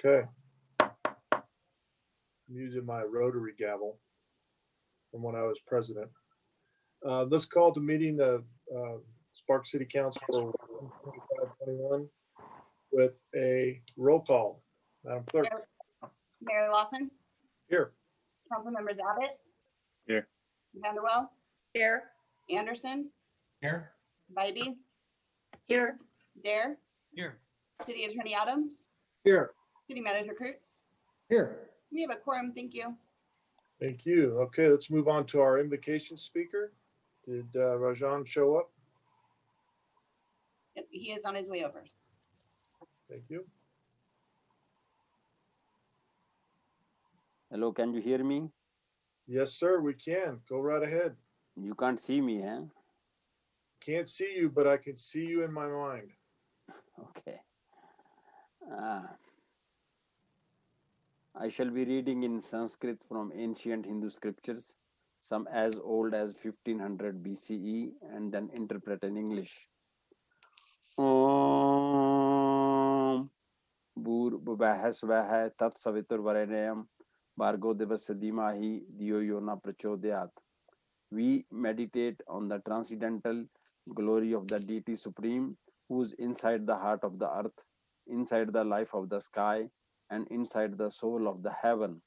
Okay. I'm using my rotary gavel from when I was president. Let's call the meeting the Sparks City Council for 2021 with a roll call. Madam Clerk. Mayor Lawson. Here. Council members Abbott. Here. Vanderwell. Here. Anderson. Here. Bybee. Here. Dare. Here. City Attorney Adams. Here. City Manager Kurtz. Here. We have a quorum. Thank you. Thank you. Okay, let's move on to our invocation speaker. Did Rajan show up? Yep, he is on his way over. Thank you. Hello, can you hear me? Yes, sir, we can. Go right ahead. You can't see me, huh? Can't see you, but I can see you in my mind. Okay. I shall be reading in Sanskrit from ancient Hindu scriptures, some as old as 1500 BCE, and then interpret in English. Om Bhur Svah Tat Savitur Varenyam Bhargo Devasya Dhimahi Dhiyo Yo Na Prachodayat. We meditate on the transcendental glory of the Deity Supreme, who is inside the heart of the earth, inside the life of the sky, and inside the soul of the heaven.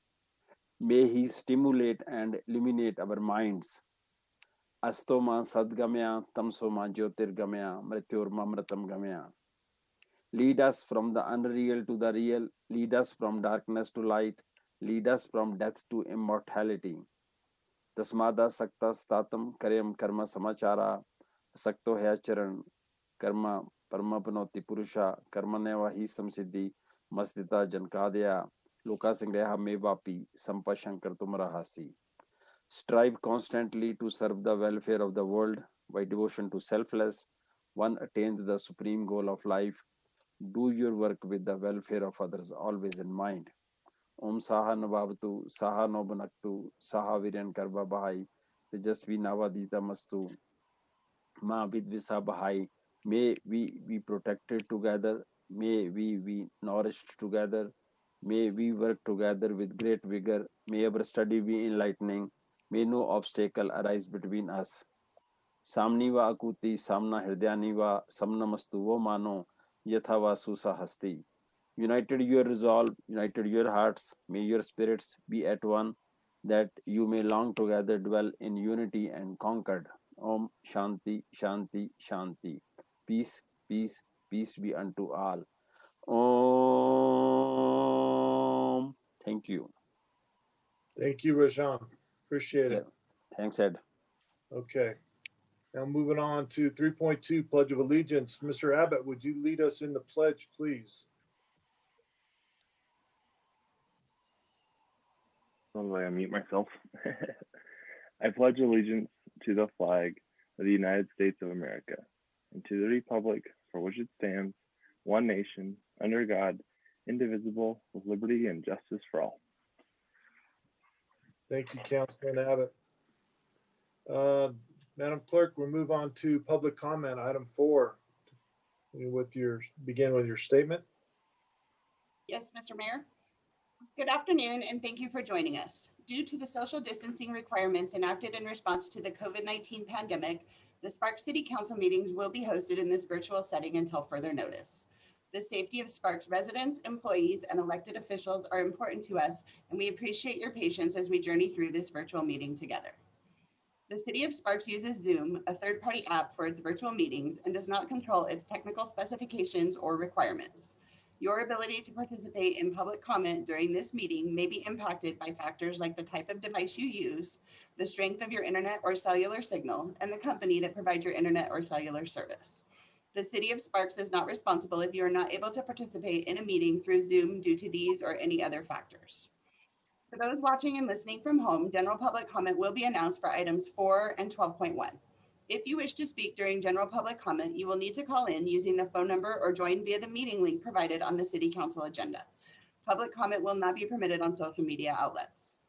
May He stimulate and illuminate our minds. Astoma Sadgamya Tamsoma Jyotirgamya Mrityurma Mritam Gamya. Lead us from the unreal to the real, lead us from darkness to light, lead us from death to immortality. Tasmada Sakta Statam Karyam Karma Samachara Sakto Hacharan Karma Parmapanoti Purusha Karmaneva Hi Samsiddhi Mastita Jankadya Loka Singreha Mevapi Sampashankar Tumrahasi. Strive constantly to serve the welfare of the world by devotion to selfless. One attains the supreme goal of life. Do your work with the welfare of others always in mind. Om Saha Navavatu, Saha Nobanaktu, Saha Viryan Karva Bahai, Tejasvi Navadita Mastu, Ma Vidvisa Bahai. May we be protected together. May we be nourished together. May we work together with great vigor. May our study be enlightening. May no obstacle arise between us. Samniva Akuti, Samna Hridyaniva, Samnamastu Vo Mano, Yathava Susa Hasti. United your resolve, united your hearts, may your spirits be at one, that you may long together dwell in unity and concord. Om Shanti, Shanti, Shanti. Peace, peace, peace be unto all. Om. Thank you. Thank you, Rajan. Appreciate it. Thanks, Ed. Okay. Now moving on to 3.2, Pledge of Allegiance. Mr. Abbott, would you lead us in the pledge, please? How do I unmute myself? I pledge allegiance to the flag of the United States of America and to the republic for which it stands, one nation, under God, indivisible, with liberty and justice for all. Thank you, Councilman Abbott. Madam Clerk, we'll move on to public comment, item 4. Begin with your statement. Yes, Mr. Mayor. Good afternoon, and thank you for joining us. Due to the social distancing requirements enacted in response to the COVID-19 pandemic, the Sparks City Council meetings will be hosted in this virtual setting until further notice. The safety of Sparks residents, employees, and elected officials are important to us, and we appreciate your patience as we journey through this virtual meeting together. The City of Sparks uses Zoom, a third-party app, for its virtual meetings and does not control its technical specifications or requirements. Your ability to participate in public comment during this meeting may be impacted by factors like the type of device you use, the strength of your internet or cellular signal, and the company that provides your internet or cellular service. The City of Sparks is not responsible if you are not able to participate in a meeting through Zoom due to these or any other factors. For those watching and listening from home, general public comment will be announced for items 4 and 12.1. If you wish to speak during general public comment, you will need to call in using the phone number or join via the meeting link provided on the City Council agenda. Public comment will not be permitted on social media outlets.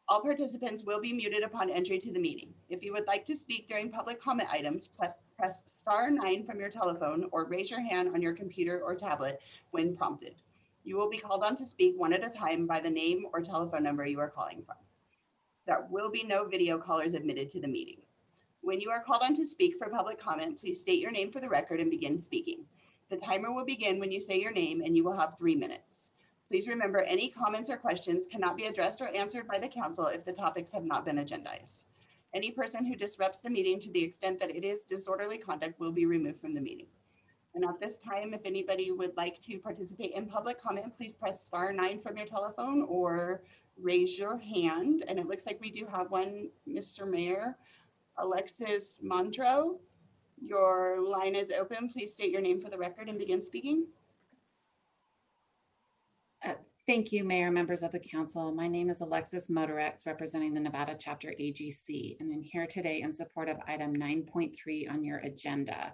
All participants will be muted upon entry to the meeting. If you would like to speak during public comment items, press *9 from your telephone or raise your hand on your computer or tablet when prompted. You will be called on to speak one at a time by the name or telephone number you are calling from. There will be no video callers admitted to the meeting. When you are called on to speak for public comment, please state your name for the record and begin speaking. The timer will begin when you say your name and you will have 3 minutes. Please remember any comments or questions cannot be addressed or answered by the council if the topics have not been agendized. Any person who disrupts the meeting to the extent that it is disorderly conduct will be removed from the meeting. And at this time, if anybody would like to participate in public comment, please press *9 from your telephone or raise your hand. And it looks like we do have one, Mr. Mayor. Alexis Montreux, your line is open. Please state your name for the record and begin speaking. Thank you, Mayor, members of the council. My name is Alexis Motorex, representing the Nevada Chapter AGC, and I'm here today in support of item 9.3 on your agenda.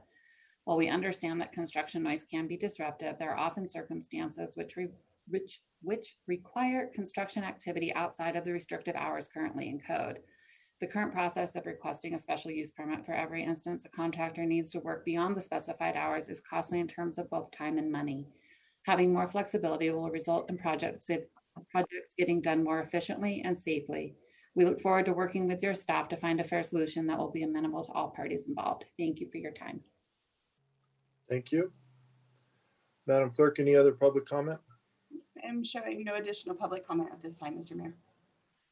While we understand that construction noise can be disruptive, there are often circumstances which require construction activity outside of the restrictive hours currently in code. The current process of requesting a special use permit for every instance a contractor needs to work beyond the specified hours is costly in terms of both time and money. Having more flexibility will result in projects getting done more efficiently and safely. We look forward to working with your staff to find a fair solution that will be amenable to all parties involved. Thank you for your time. Thank you. Madam Clerk, any other public comment? I'm showing no additional public comment at this time, Mr. Mayor.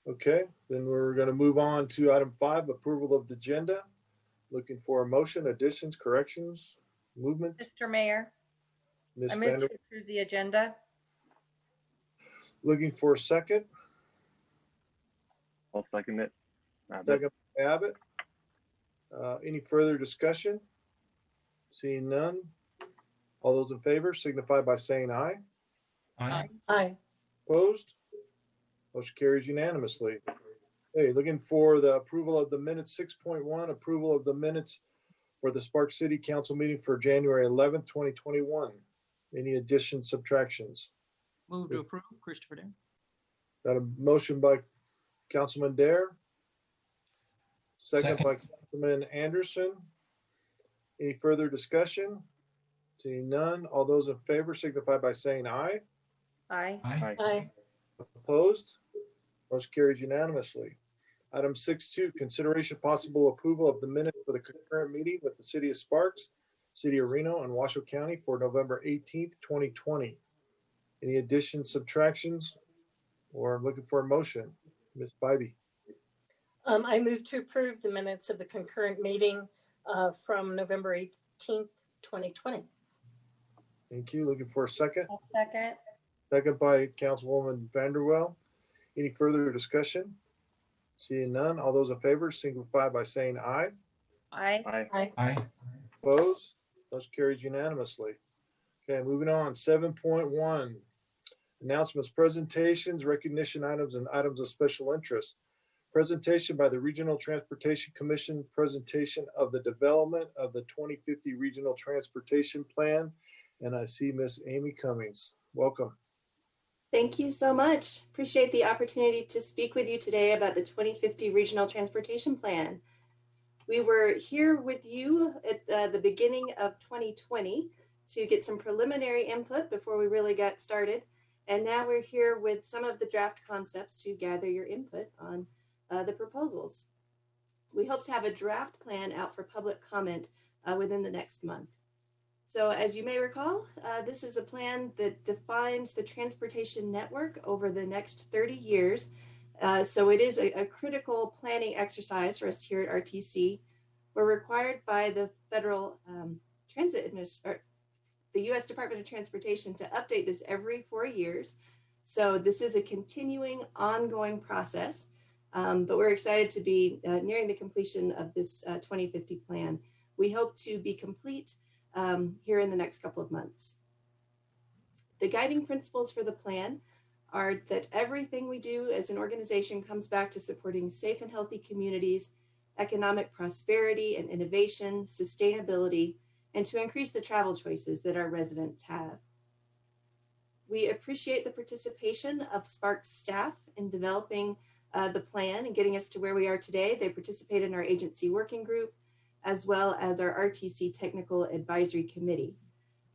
Okay, then we're going to move on to item 5, approval of the agenda. Looking for a motion, additions, corrections, movements. Mr. Mayor, Ms. I move Vander, to approve the agenda. looking for a second. I'll second it. Second by Abbott. Any further discussion? Seeing none. All those in favor signify by saying aye. Aye. Aye. Opposed? Motion carries unanimously. Hey, looking for the approval of the minutes. 6.1, approval of the minutes for the Sparks City Council meeting for January 11th, 2021. Any additions, subtractions? Move to approve, Christopher Dare. Got a motion by Councilman Dare. Second by Councilman Anderson. Any further discussion? Seeing none, all those in favor signify by saying aye. Aye. Aye. Aye. Opposed? Motion carries unanimously. Item 6.2, consideration possible approval of the minutes for the concurrent meeting with the City of Sparks, City of Reno, and Washoe County for November 18th, 2020. Any additions, subtractions, or looking for a motion? Ms. Bybee. I move to approve the minutes of the concurrent meeting from November 18th, 2020. Thank you. Looking for a second? I'll second. Second by Councilwoman Vanderwell. Any further discussion? Seeing none, all those in favor signify by saying aye. Aye. Aye. Aye. Opposed? Motion carries unanimously. Okay, moving on. 7.1, announcements, presentations, recognition items, and items of special interest. Presentation by the Regional Transportation Commission, presentation of the development of the 2050 Regional Transportation Plan. And I see Miss Amy Cummings. Welcome. Thank you so much. Appreciate the opportunity to speak with you today about the 2050 Regional Transportation Plan. We were here with you at the beginning of 2020 to get some preliminary input before we really got started. And now we're here with some of the draft concepts to gather your input on the proposals. We hope to have a draft plan out for public comment within the next month. So as you may recall, this is a plan that defines the transportation network over the next 30 years. So it is a critical planning exercise for us here at RTC. We're required by the Federal the U.S. Department of Transportation to update this every 4 years. So this is a continuing, ongoing process, but we're excited to be nearing the completion of this 2050 plan. We hope to be complete here in the next couple of months. The guiding principles for the plan are that everything we do as an organization comes back to supporting safe and healthy communities, economic prosperity and innovation, sustainability, and to increase the travel choices that our residents have. We appreciate the participation of Sparks staff in developing the plan and getting us to where we are today. They participate in our agency working group, as well as our RTC Technical Advisory Committee.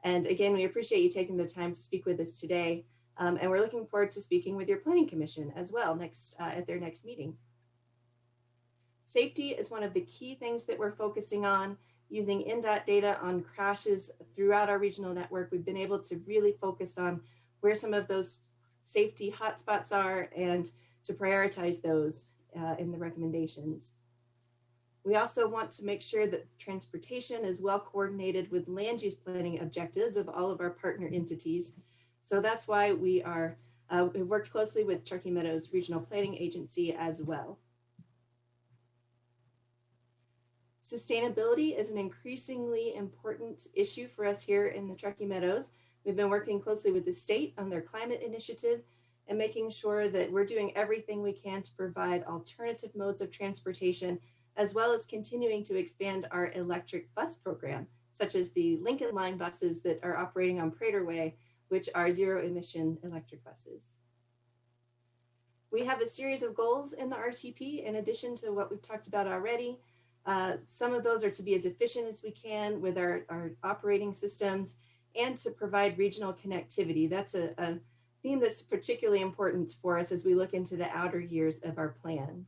And again, we appreciate you taking the time to speak with us today. And we're looking forward to speaking with your planning commission as well at their next meeting. Safety is one of the key things that we're focusing on. Using NDOT data on crashes throughout our regional network, we've been able to really focus on where some of those safety hotspots are and to prioritize those in the recommendations. We also want to make sure that transportation is well coordinated with land use planning objectives of all of our partner entities. So that's why we've worked closely with Truckee Meadows Regional Planning Agency as well. Sustainability is an increasingly important issue for us here in the Truckee Meadows. We've been working closely with the state on their climate initiative and making sure that we're doing everything we can to provide alternative modes of transportation, as well as continuing to expand our electric bus program, such as the Lincoln Line buses that are operating on Prater Way, which are zero emission electric buses. We have a series of goals in the RTP in addition to what we've talked about already. Some of those are to be as efficient as we can with our operating systems and to provide regional connectivity. That's a theme that's particularly important for us as we look into the outer years of our plan,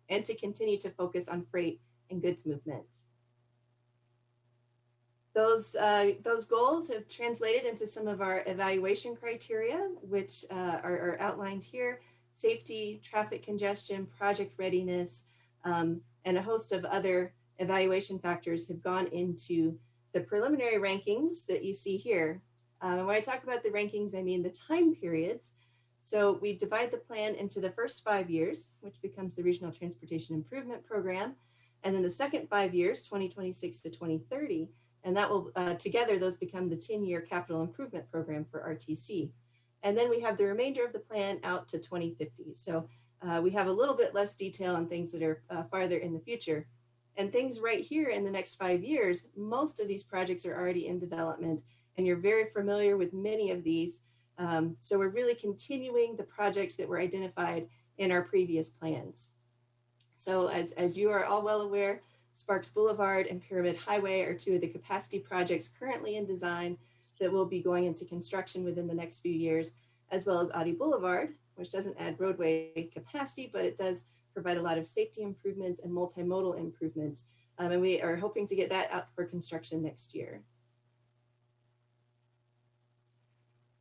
and to continue to focus on freight and goods movement. Those goals have translated into some of our evaluation criteria, which are outlined here: safety, traffic congestion, project readiness, and a host of other evaluation factors have gone into the preliminary rankings that you see here. And when I talk about the rankings, I mean the time periods. So we divide the plan into the first 5 years, which becomes the Regional Transportation Improvement Program, and then the second 5 years, 2026 to 2030, and that will, together, those become the 10-year capital improvement program for RTC. And then we have the remainder of the plan out to 2050. So we have a little bit less detail on things that are farther in the future. And things right here in the next 5 years, most of these projects are already in development, and you're very familiar with many of these. So we're really continuing the projects that were identified in our previous plans. So as you are all well aware, Sparks Boulevard and Pyramid Highway are two of the capacity projects currently in design that will be going into construction within the next few years, as well as Audi Boulevard, which doesn't add roadway capacity, but it does provide a lot of safety improvements and multimodal improvements. And we are hoping to get that out for construction next year.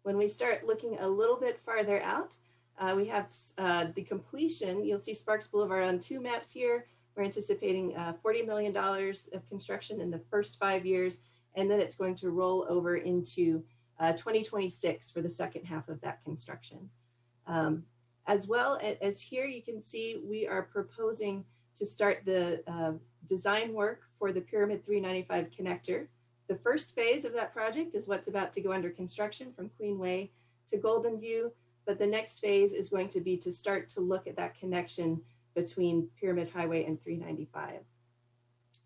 When we start looking a little bit farther out, we have the completion. You'll see Sparks Boulevard on 2 maps here. We're anticipating $40 million of construction in the first 5 years, and then it's going to roll over into 2026 for the second half of that construction. As well as here, you can see we are proposing to start the design work for the Pyramid 395 connector. The first phase of that project is what's about to go under construction from Queen Way to Golden View, but the next phase is going to be to start to look at that connection between Pyramid Highway and 395,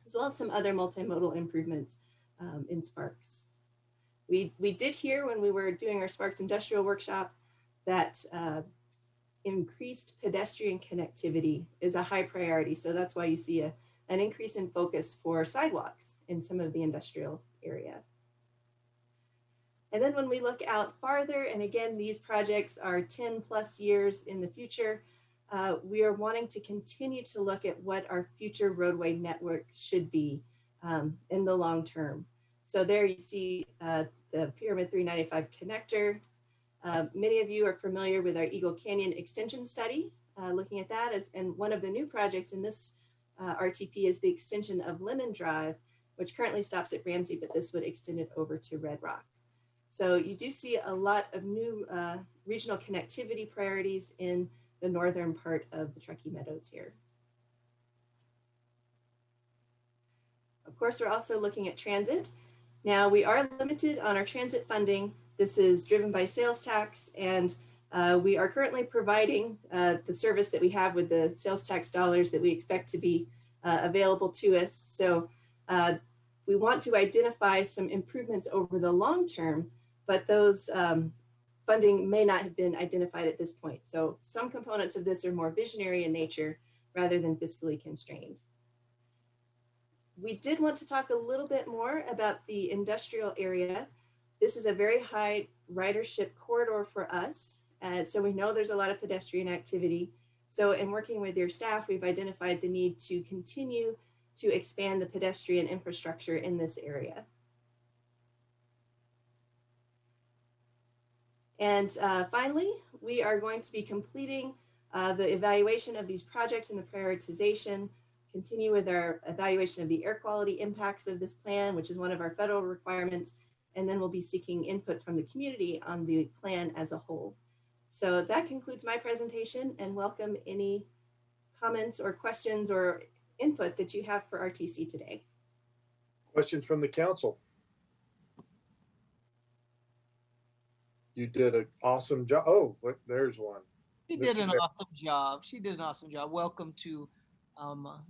as well as some other multimodal improvements in Sparks. We did hear when we were doing our Sparks Industrial Workshop that increased pedestrian connectivity is a high priority. So that's why you see an increase in focus for sidewalks in some of the industrial area. And then when we look out farther, and again, these projects are 10+ years in the future, we are wanting to continue to look at what our future roadway network should be in the long term. So there you see the Pyramid 395 connector. Many of you are familiar with our Eagle Canyon extension study, looking at that and one of the new projects in this RTP is the extension of Lemon Drive, which currently stops at Ramsey, but this would extend it over to Red Rock. So you do see a lot of new regional connectivity priorities in the northern part of the Truckee Meadows here. Of course, we're also looking at transit. Now we are limited on our transit funding. This is driven by sales tax, and we are currently providing the service that we have with the sales tax dollars that we expect to be available to us. So we want to identify some improvements over the long term, but those funding may not have been identified at this point. So some components of this are more visionary in nature rather than fiscally constrained. We did want to talk a little bit more about the industrial area. This is a very high ridership corridor for us. So we know there's a lot of pedestrian activity. So in working with your staff, we've identified the need to continue to expand the pedestrian infrastructure in this area. And finally, we are going to be completing the evaluation of these projects and the prioritization, continue with our evaluation of the air quality impacts of this plan, which is one of our federal requirements, and then we'll be seeking input from the community on the plan as a whole. So that concludes my presentation, and welcome any comments or questions or input that you have for RTC today. Questions from the council? You did an awesome job. Oh, look, there's one. She did an Mr. Mayor. awesome job. She did an awesome job. Welcome to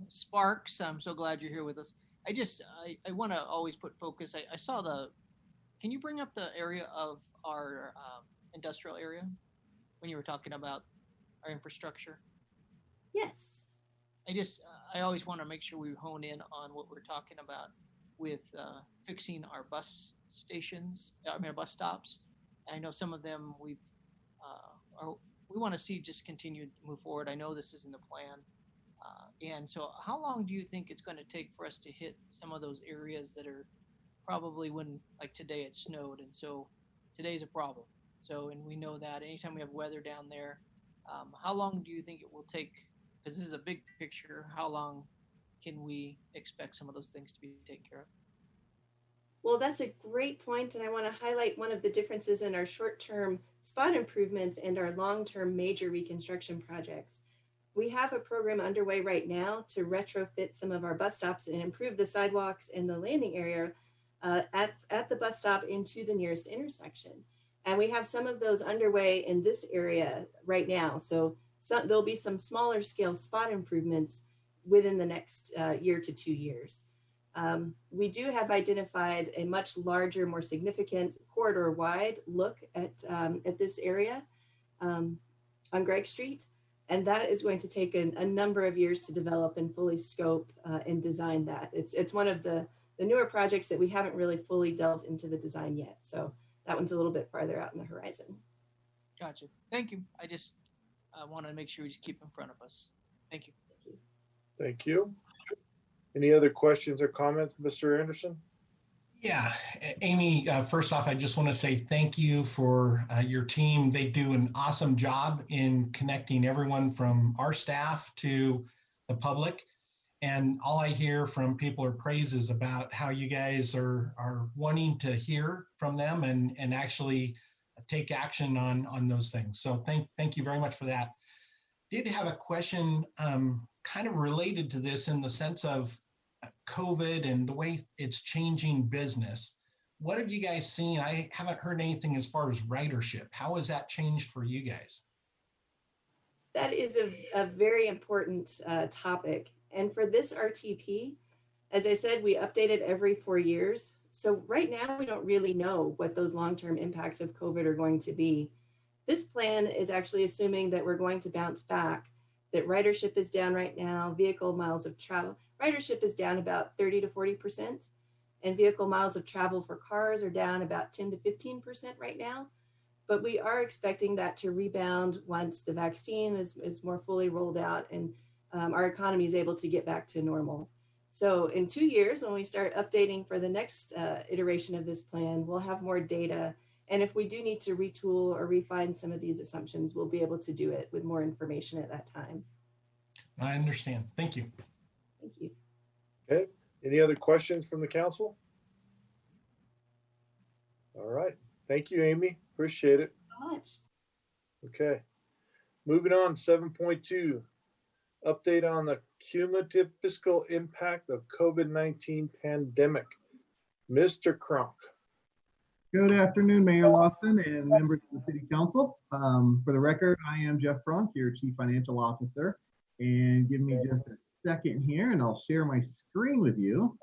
Sparks. I'm so glad you're here with us. I want to always put focus. I saw can you bring up the area of our industrial area when you were talking about our infrastructure? Yes. I always want to make sure we hone in on what we're talking about with fixing our bus stations, our bus stops. I know some of them we want to see just continue to move forward. I know this isn't the plan. And so how long do you think it's going to take for us to hit some of those areas that are probably when, like today, it snowed. And so today's a problem. So, and we know that anytime we have weather down there, how long do you think it will take? Because this is a big picture. How long can we expect some of those things to be taken care of? Well, that's a great point, and I want to highlight one of the differences in our short-term spot improvements and our long-term major reconstruction projects. We have a program underway right now to retrofit some of our bus stops and improve the sidewalks and the landing area at the bus stop into the nearest intersection. And we have some of those underway in this area right now. So there'll be some smaller scale spot improvements within the next year to 2 years. We do have identified a much larger, more significant corridor-wide look at this area on Gregg Street, and that is going to take a number of years to develop and fully scope and design that. It's one of the newer projects that we haven't really fully delved into the design yet, so that one's a little bit farther out in the horizon. Gotcha. Thank you. I just want to make sure we just keep in front of us. Thank you. Thank you. Thank you. Any other questions or comments, Mr. Anderson? Yeah, Amy, first off, I just want to say thank you for your team. They do an awesome job in connecting everyone from our staff to the public. And all I hear from people are praises about how you guys are wanting to hear from them and actually take action on those things. So thank you very much for that. Did have a question kind of related to this in the sense of COVID and the way it's changing business. What have you guys seen? I haven't heard anything as far as ridership. How has that changed for you guys? That is a very important topic. And for this RTP, as I said, we update it every 4 years. So right now, we don't really know what those long-term impacts of COVID are going to be. This plan is actually assuming that we're going to bounce back, that ridership is down right now, vehicle miles of travel. Ridership is down about 30 to 40%, and vehicle miles of travel for cars are down about 10 to 15% right now. But we are expecting that to rebound once the vaccine is more fully rolled out and our economy is able to get back to normal. So in 2 years, when we start updating for the next iteration of this plan, we'll have more data. And if we do need to retool or refine some of these assumptions, we'll be able to do it with more information at that time. I understand. Thank you. Thank you. Okay. Any other questions from the council? All right. Thank you, Amy. Appreciate it. So much. Okay. Moving on, 7.2. Update on the cumulative fiscal impact of COVID-19 pandemic. Mr. Kronk. Good afternoon, Mayor Lawson and members of the City Council. For the record, I am Jeff Kronk, your Chief Financial Officer. And give me just a second here and I'll share my screen with you.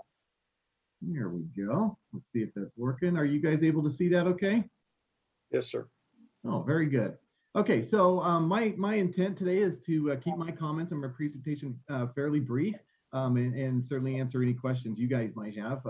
There we go. Let's see if that's working. Are you guys able to see that okay? Yes, sir. Oh, very good. Okay, so my intent today is to keep my comments and my presentation fairly brief and certainly answer any questions you guys might have.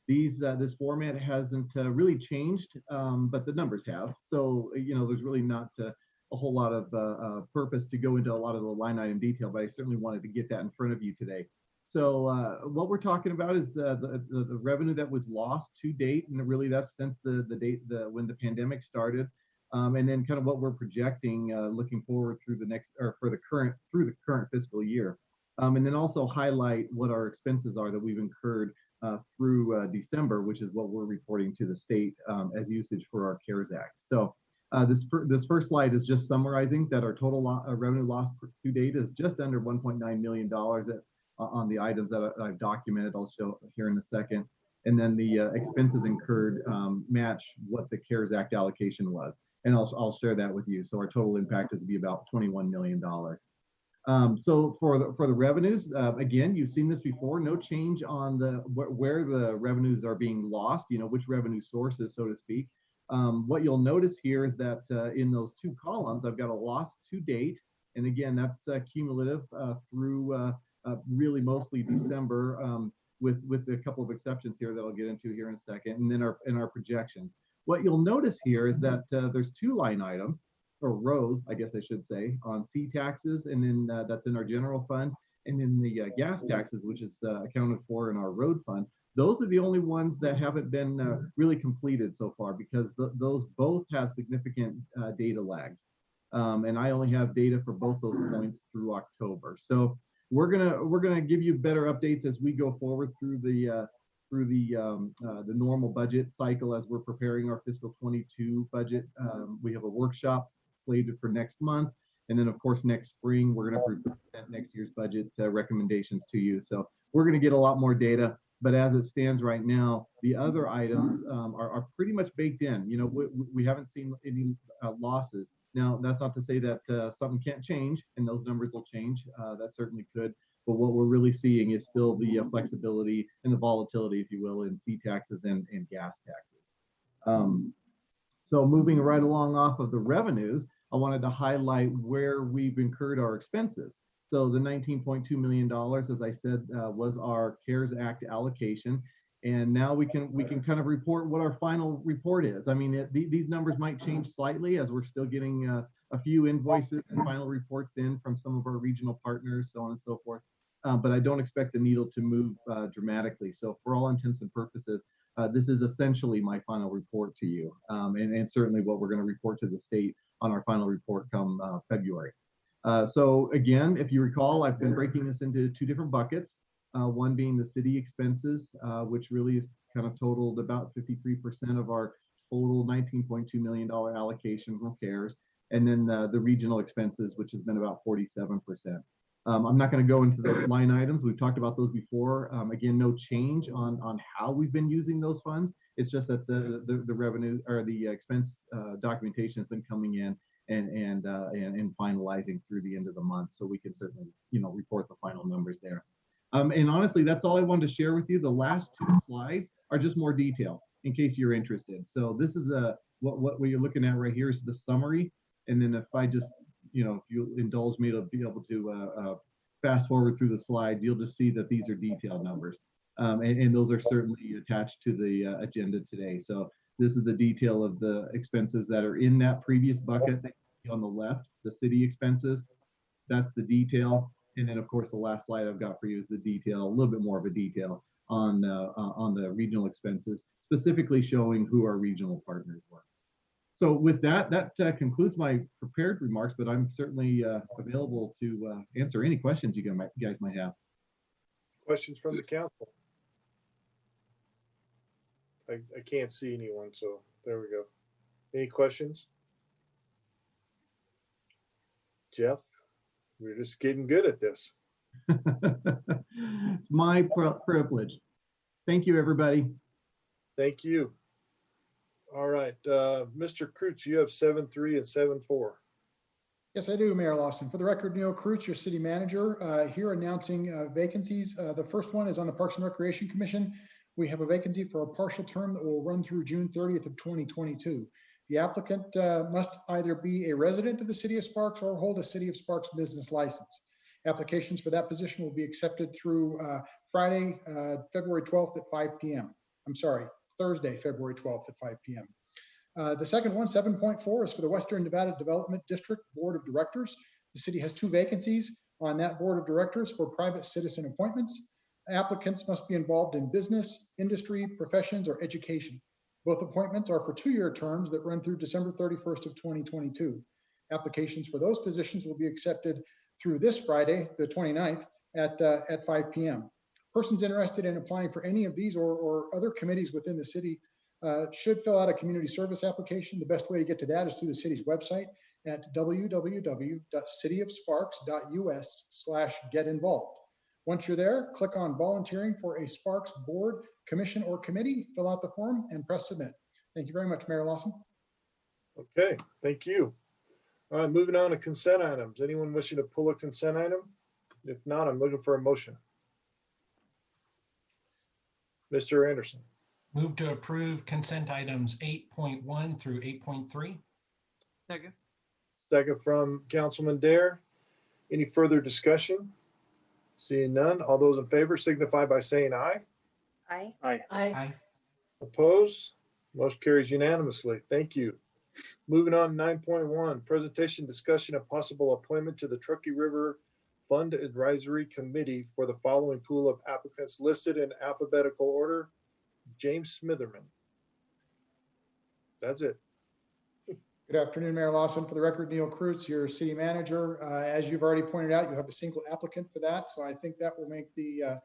This format hasn't really changed, but the numbers have. So, there's really not a whole lot of purpose to go into a lot of the line item detail, but I certainly wanted to get that in front of you today. So what we're talking about is the revenue that was lost to date, and really that's since the date when the pandemic started, and then kind of what we're projecting looking forward through through the current fiscal year, and then also highlight what our expenses are that we've incurred through December, which is what we're reporting to the state as usage for our CARES Act. So this first slide is just summarizing that our total revenue loss to date is just under $1.9 million on the items that I've documented. I'll show here in a second. And then the expenses incurred match what the CARES Act allocation was. And I'll share that with you. So our total impact is to be about $21 million. So for the revenues, again, you've seen this before, no change on where the revenues are being lost, which revenue sources, so to speak. What you'll notice here is that in those two columns, I've got a loss to date. And again, that's cumulative through really mostly December, with a couple of exceptions here that I'll get into here in a second, and then our projections. What you'll notice here is that there's two line items, or rows, I guess I should say, on C taxes, and then that's in our general fund, and then the gas taxes, which is accounted for in our road fund. Those are the only ones that haven't been really completed so far, because those both have significant data lags. And I only have data for both those points through October. So we're gonna give you better updates as we go forward through the normal budget cycle as we're preparing our fiscal 22 budget. We have a workshop slated for next month, and then of course next spring we're going to present next year's budget recommendations to you. So we're going to get a lot more data, but as it stands right now, the other items are pretty much baked in. We haven't seen any losses. Now that's not to say that something can't change and those numbers will change. That certainly could. But what we're really seeing is still the flexibility and the volatility, if you will, in C taxes and gas taxes. So moving right along off of the revenues, I wanted to highlight where we've incurred our expenses. So the $19.2 million, as I said, was our CARES Act allocation. And now we can kind of report what our final report is. I mean, these numbers might change slightly as we're still getting a few invoices and final reports in from some of our regional partners, so on and so forth. But I don't expect the needle to move dramatically. So for all intents and purposes, this is essentially my final report to you, and certainly what we're going to report to the state on our final report come February. So again, if you recall, I've been breaking this into two different buckets. One being the city expenses, which really is kind of totaled about 53% of our total $19.2 million allocation from CARES, and then the regional expenses, which has been about 47%. I'm not going to go into the line items. We've talked about those before. Again, no change on how we've been using those funds. It's just that the revenue or the expense documentation has been coming in and finalizing through the end of the month, so we can certainly report the final numbers there. And honestly, that's all I wanted to share with you. The last two slides are just more detail in case you're interested. So this is what you're looking at right here is the summary, and then if I just if you indulge me to be able to fast forward through the slides, you'll just see that these are detailed numbers. And those are certainly attached to the agenda today. So this is the detail of the expenses that are in that previous bucket that you see on the left, the city expenses. That's the detail. And then of course, the last slide I've got for you is the detail, a little bit more of a detail on the regional expenses, specifically showing who our regional partners were. So with that concludes my prepared remarks, but I'm certainly available to answer any questions you guys might have. Questions from the council? I can't see anyone, so there we go. Any questions? Jeff, we're just getting good at this. It's my privilege. Thank you, everybody. Thank you. All right, Mr. Kreutz, you have 7.3 and 7.4. Yes, I do, Mayor Lawson. For the record, Neil Kreutz, your city manager, here announcing vacancies. The first one is on the Parks and Recreation Commission. We have a vacancy for a partial term that will run through June 30th of 2022. The applicant must either be a resident of the City of Sparks or hold a City of Sparks business license. Applications for that position will be accepted through Friday, February 12th at 5 p.m. Thursday, February 12th at 5 p.m. The second one, 7.4, is for the Western Nevada Development District Board of Directors. The city has 2 vacancies on that board of directors for private citizen appointments. Applicants must be involved in business, industry, professions, or education. Both appointments are for 2-year terms that run through December 31st of 2022. Applications for those positions will be accepted through this Friday, the 29th at 5 p.m. Persons interested in applying for any of these or other committees within the city should fill out a community service application. The best way to get to that is through the city's website at www.cityofsparks.us/get-involved. Once you're there, click on volunteering for a Sparks board, commission, or committee, fill out the form and press submit. Thank you very much, Mayor Lawson. Okay, thank you. All right, moving on to consent items. Anyone wishing to pull a consent item? If not, I'm looking for a motion. Mr. Anderson. Move to approve consent items 8.1 through 8.3. Second. Second from Councilman Dare. Any further discussion? Seeing none, all those in favor signify by saying aye. Aye. Aye. Aye. Opposed? Motion carries unanimously. Thank you. Moving on, 9.1, presentation, discussion, and possible appointment to the Truckee River Fund Advisory Committee for the following pool of applicants listed in alphabetical order. James Smitherman. That's it. Good afternoon, Mayor Lawson. For the record, Neil Kreutz, your city manager. As you've already pointed out, you have a single applicant for that. So I think that will make the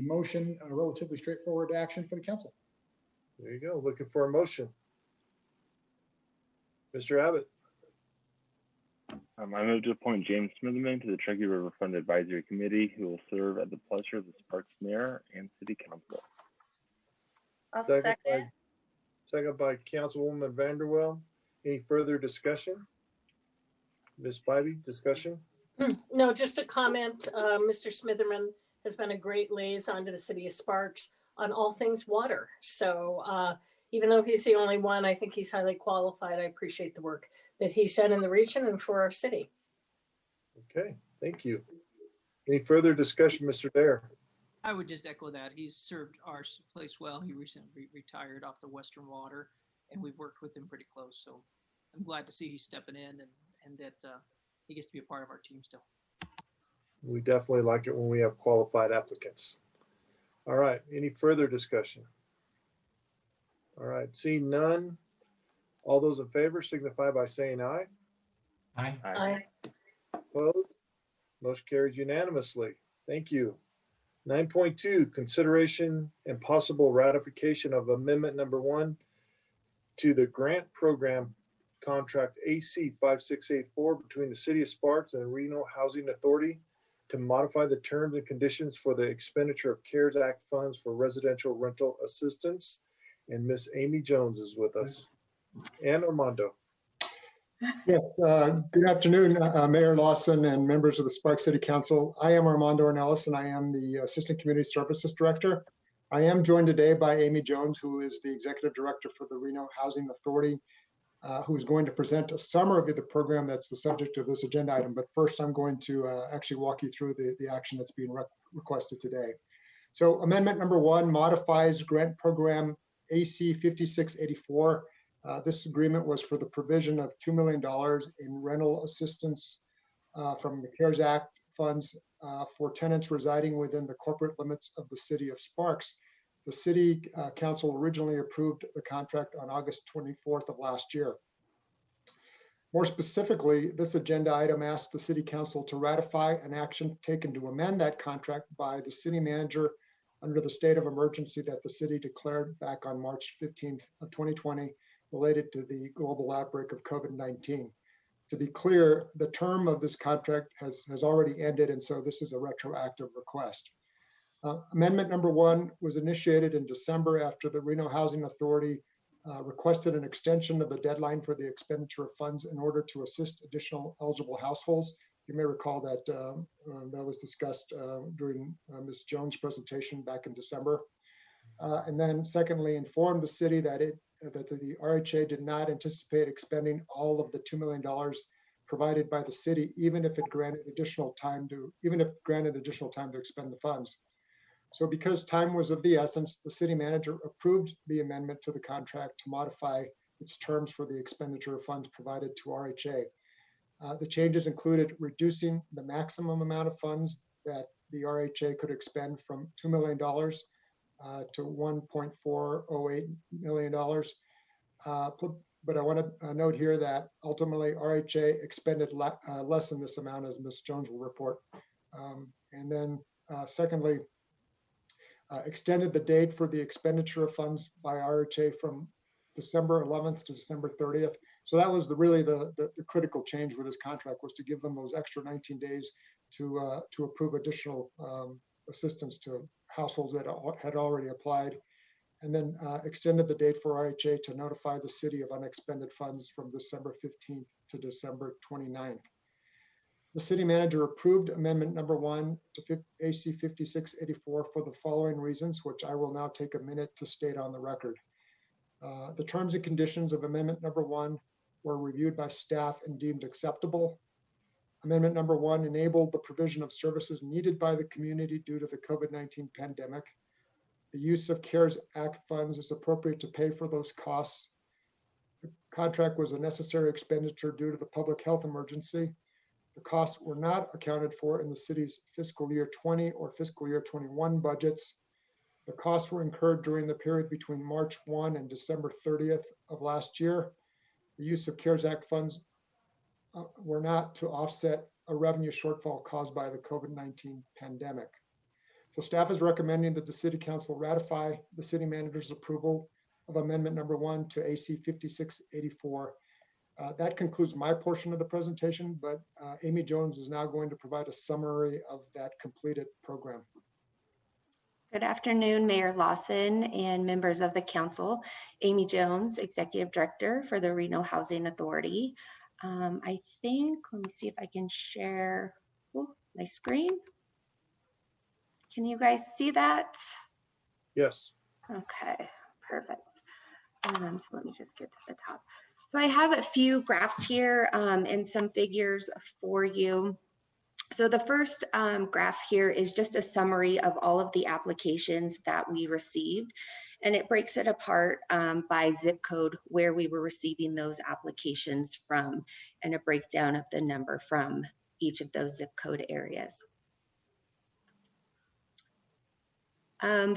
motion a relatively straightforward action for the council. There you go. Looking for a motion. Mr. Abbott. I move to appoint James Smitherman to the Truckee River Fund Advisory Committee, who will serve at the pleasure of the Sparks Mayor and City Council. I'll Second second. Second by Councilwoman Vanderwell. Any further discussion? Ms. Spivey, discussion? No, just a comment. Mr. Smitherman has been a great liaison to the city of Sparks on all things water. So even though he's the only one, I think he's highly qualified. I appreciate the work that he's done in the region and for our city. Okay, thank you. Any further discussion, Mr. Dare? I would just echo that. He's served our place well. He recently retired off the Western Water, and we've worked with him pretty close. So I'm glad to see he's stepping in and that he gets to be a part of our team still. We definitely like it when we have qualified applicants. All right, any further discussion? All right, seeing none, all those in favor signify by saying aye. Aye. Aye. Opposed? Motion carries unanimously. Thank you. 9.2, consideration and possible ratification of amendment number 1 to the grant program contract AC 5684 between the City of Sparks and the Reno Housing Authority to modify the terms and conditions for the expenditure of CARES Act funds for residential rental assistance. And Miss Amy Jones is with us. And Armando. Yes, good afternoon, Mayor Lawson and members of the Sparks City Council. I am Armando Ornelas, and I am the Assistant Community Services Director. I am joined today by Amy Jones, who is the Executive Director for the Reno Housing Authority, who is going to present a summary of the program that's the subject of this agenda item. But first, I'm going to actually walk you through the action that's being requested today. So amendment number 1 modifies grant program AC 5684. This agreement was for the provision of $2 million in rental assistance from the CARES Act funds for tenants residing within the corporate limits of the City of Sparks. The City Council originally approved the contract on August 24th of last year. More specifically, this agenda item asks the City Council to ratify an action taken to amend that contract by the City Manager under the state of emergency that the city declared back on March 15th of 2020 related to the global outbreak of COVID-19. To be clear, the term of this contract has already ended, and so this is a retroactive request. Amendment number 1 was initiated in December after the Reno Housing Authority requested an extension of the deadline for the expenditure of funds in order to assist additional eligible households. You may recall that that was discussed during Ms. Jones' presentation back in December. And then secondly, informed the city that the RHA did not anticipate expending all of the $2 million provided by the city, even if granted additional time to expend the funds. So because time was of the essence, the city manager approved the amendment to the contract to modify its terms for the expenditure of funds provided to RHA. The changes included reducing the maximum amount of funds that the RHA could expend from $2 million to $1.408 million. But I want to note here that ultimately RHA expended less than this amount, as Ms. Jones will report. And then secondly, extended the date for the expenditure of funds by RHA from December 11th to December 30th. So that was really the critical change with this contract, was to give them those extra 19 days to approve additional assistance to households that had already applied, and then extended the date for RHA to notify the city of unexpended funds from December 15th to December 29th. The city manager approved amendment number 1 to AC 5684 for the following reasons, which I will now take a minute to state on the record. The terms and conditions of amendment number 1 were reviewed by staff and deemed acceptable. Amendment number 1 enabled the provision of services needed by the community due to the COVID-19 pandemic. The use of CARES Act funds is appropriate to pay for those costs. The contract was a necessary expenditure due to the public health emergency. The costs were not accounted for in the city's fiscal year 20 or fiscal year 21 budgets. The costs were incurred during the period between March 1 and December 30th of last year. The use of CARES Act funds were not to offset a revenue shortfall caused by the COVID-19 pandemic. So staff is recommending that the City Council ratify the city manager's approval of amendment number 1 to AC 5684. That concludes my portion of the presentation, but Amy Jones is now going to provide a summary of that completed program. Good afternoon, Mayor Lawson and members of the council. Amy Jones, Executive Director for the Reno Housing Authority. I think, let me see if I can share my screen. Can you guys see that? Yes. Okay, perfect. So let me just get to the top. So I have a few graphs here and some figures for you. So the first graph here is just a summary of all of the applications that we received, and it breaks it apart by zip code where we were receiving those applications from, and a breakdown of the number from each of those zip code areas.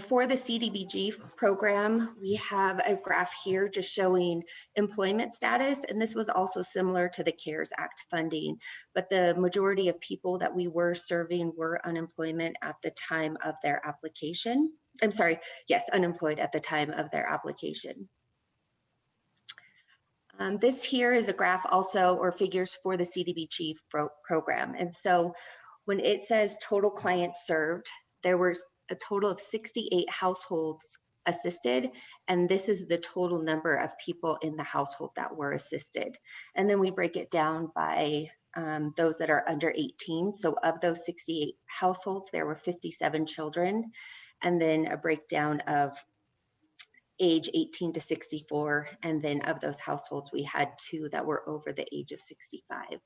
For the CDBG program, we have a graph here just showing employment status, and this was also similar to the CARES Act funding, but the majority of people that we were serving were unemployment at the time of their application. I'm sorry, yes, unemployed at the time of their application. This here is a graph also, or figures for the CDBG program. And so when it says total clients served, there were a total of 68 households assisted, and this is the total number of people in the household that were assisted. And then we break it down by those that are under 18. So of those 68 households, there were 57 children, and then a breakdown of age 18 to 64. And then of those households, we had 2 that were over the age of 65.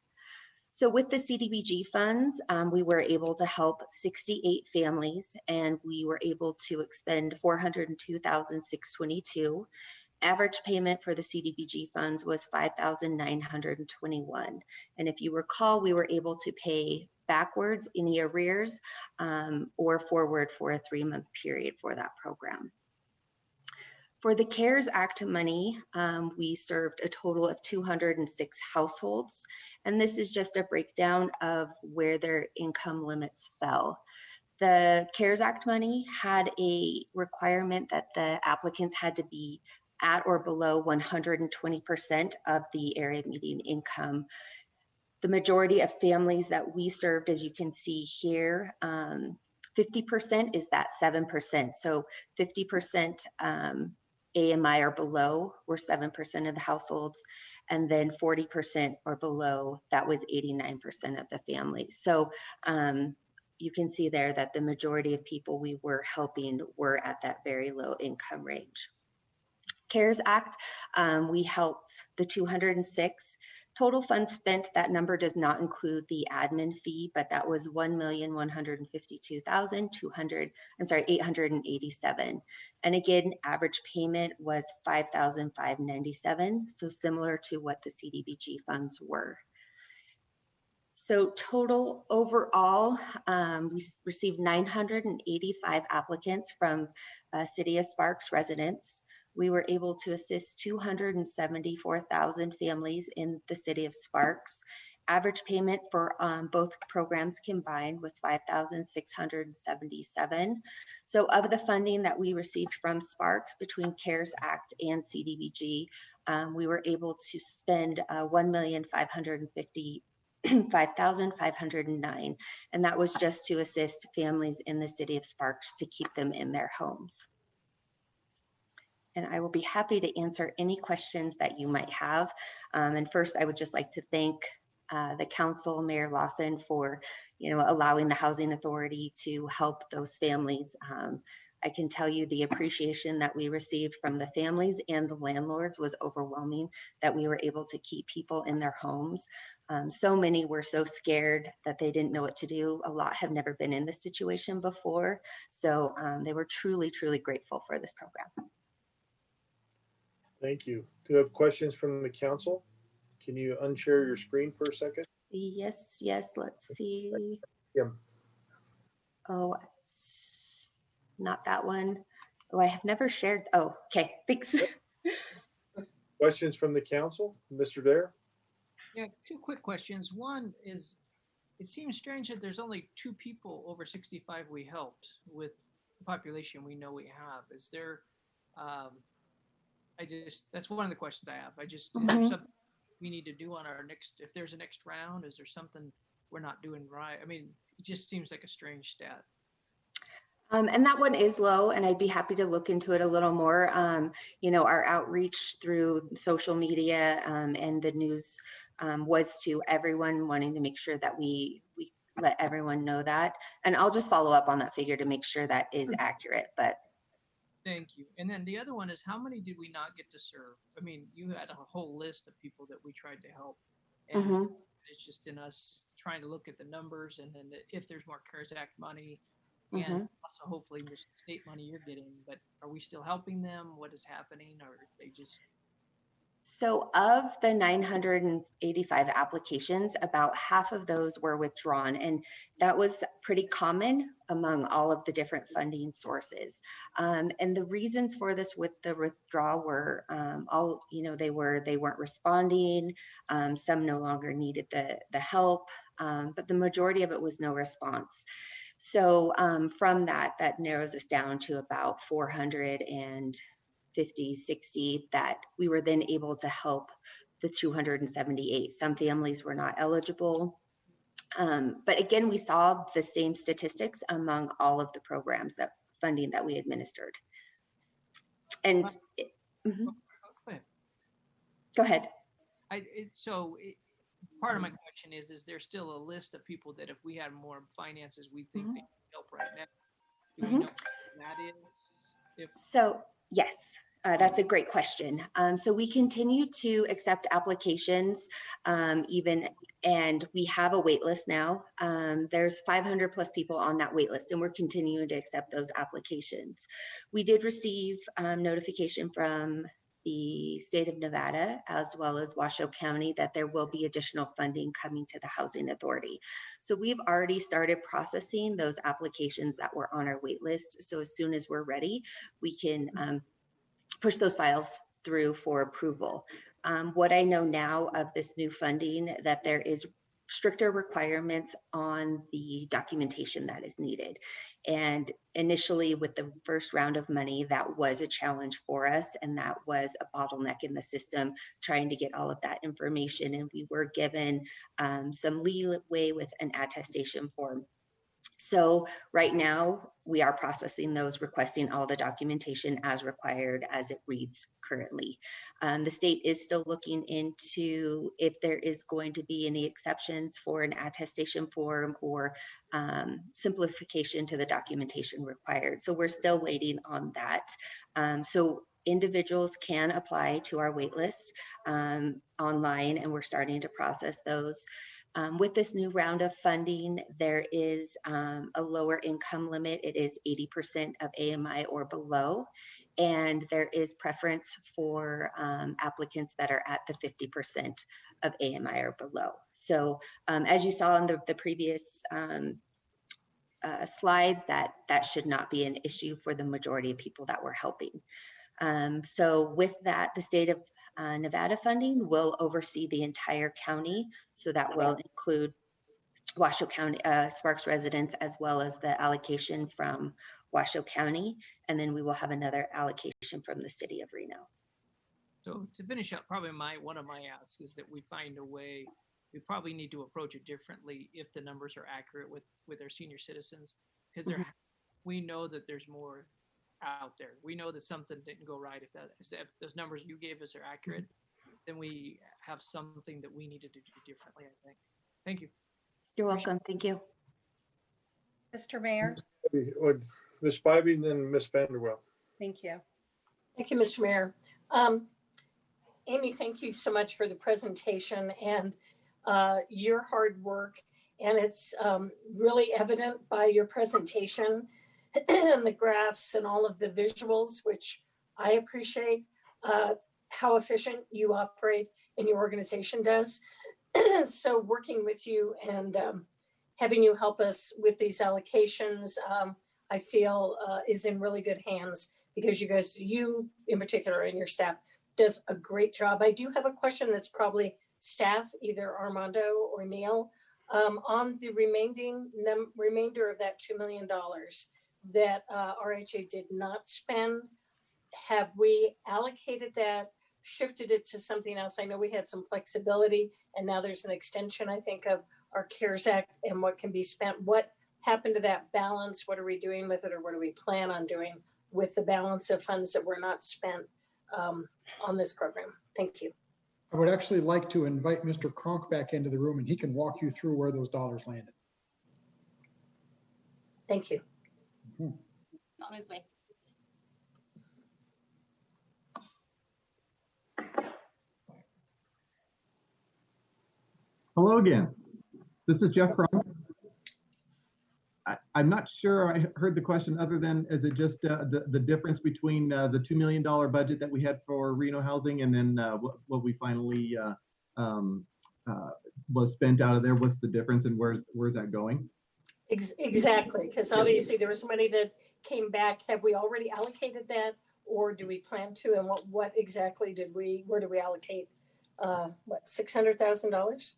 So with the CDBG funds, we were able to help 68 families, and we were able to expend $402,622. Average payment for the CDBG funds was $5,921. And if you recall, we were able to pay backwards any arrears or forward for a 3-month period for that program. For the CARES Act money, we served a total of 206 households, and this is just a breakdown of where their income limits fell. The CARES Act money had a requirement that the applicants had to be at or below 120% of the area median income. The majority of families that we served, as you can see here, 50% is that 7%. So 50% AMI or below were 7% of the households, and then 40% or below, that was 89% of the family. So you can see there that the majority of people we were helping were at that very low income range. CARES Act, we helped the 206 Total funds spent, that number does not include the admin fee, but that was $1,152,887. And again, average payment was $5,597, so similar to what the CDBG funds were. So total overall, we received 985 applicants from City of Sparks residents. We were able to assist 274,000 families in the City of Sparks. Average payment for both programs combined was $5,677. So of the funding that we received from Sparks between CARES Act and CDBG, we were able to spend $1,509,509, and that was just to assist families in the City of Sparks to keep them in their homes. And I will be happy to answer any questions that you might have. And first, I would just like to thank the council, Mayor Lawson, for allowing the Housing Authority to help those families. I can tell you the appreciation that we received from the families and the landlords was overwhelming, that we were able to keep people in their homes. So many were so scared that they didn't know what to do. A lot have never been in this situation before. So they were truly, truly grateful for this program. Thank you. Do you have questions from the council? Can you unshare your screen for a second? Yes, let's see. Yeah. Oh, not that one. Oh, I have never shared. Oh, okay, thanks. Questions from the council? Mr. Dare? Yeah, two quick questions. One is, it seems strange that there's only 2 people over 65 we helped with the population we know we have. Is there, that's one of the questions I have. Is there something we need to do on our next, if there's a next round, is there something we're not doing right? I mean, it just seems like a strange stat. And that one is low, and I'd be happy to look into it a little more. Our outreach through social media and the news was to everyone, wanting to make sure that we let everyone know that. And I'll just follow up on that figure to make sure that is accurate. But thank you. And then the other one is, how many did we not get to serve? I mean, you had a whole list of people that we tried to help. And it's just in us trying to look at the numbers, and then if there's more CARES Act money, and also hopefully the state money you're getting, but are we still helping them? What is happening? Or are they just... So of the 985 applications, about half of those were withdrawn, and that was pretty common among all of the different funding sources. And the reasons for this with the withdrawal were they weren't responding. Some no longer needed the help, but the majority of it was no response. So from that narrows us down to about 450, 60 that we were then able to help the 278. Some families were not eligible. But again, we saw the same statistics among all of the programs funding that we administered. And go ahead. Part of my question is there still a list of people that if we had more finances, we think they could help right now? Do we know what that is? So yes, that's a great question. So we continue to accept applications and we have a wait list now. There's 500 plus people on that wait list, and we're continuing to accept those applications. We did receive notification from the state of Nevada, as well as Washoe County, that there will be additional funding coming to the Housing Authority. So we've already started processing those applications that were on our wait list. So as soon as we're ready, we can push those files through for approval. What I know now of this new funding, that there is stricter requirements on the documentation that is needed. And initially with the first round of money, that was a challenge for us, and that was a bottleneck in the system, trying to get all of that information. And we were given some leeway with an attestation form. So right now we are processing those, requesting all the documentation as required as it reads currently. The state is still looking into if there is going to be any exceptions for an attestation form or simplification to the documentation required. So we're still waiting on that. So individuals can apply to our wait list online, and we're starting to process those. With this new round of funding, there is a lower income limit. It is 80% of AMI or below. And there is preference for applicants that are at the 50% of AMI or below. So as you saw in the previous slides, that should not be an issue for the majority of people that we're helping. So with that, the state of Nevada funding will oversee the entire county. So that will include Washoe County, Sparks residents, as well as the allocation from Washoe County. And then we will have another allocation from the city of Reno. So to finish up, probably one of my asks is that we find a way. We probably need to approach it differently if the numbers are accurate with our senior citizens, because we know that there's more out there. We know that something didn't go right. If those numbers you gave us are accurate, then we have something that we needed to do differently, I think. Thank you. You're welcome. Thank you. Mr. Mayor. Ms. Spivey and then Ms. Vanderwell. Thank you. Thank you, Mr. Mayor. Amy, thank you so much for the presentation and your hard work. And it's really evident by your presentation and the graphs and all of the visuals, which I appreciate, how efficient you operate and your organization does. So working with you and having you help us with these allocations, I feel is in really good hands, because you in particular and your staff does a great job. I do have a question that's probably staff, either Armando or Neil, on the remainder of that $2 million that RHA did not spend. Have we allocated that, shifted it to something else? I know we had some flexibility, and now there's an extension, I think, of our CARES Act and what can be spent. What happened to that balance? What are we doing with it, or what do we plan on doing with the balance of funds that were not spent on this program? Thank you. I would actually like to invite Mr. Kronk back into the room, and he can walk you through where those dollars landed. Thank you. On his way. Hello again. This is Jeff Crum. I'm not sure I heard the question, other than is it just the difference between the $2 million budget that we had for Reno housing and then what we finally was spent out of there? What's the difference, and where's that going? Exactly, because obviously there was money that came back. Have we already allocated that, or do we plan to? And what exactly where did we allocate? What, $600,000?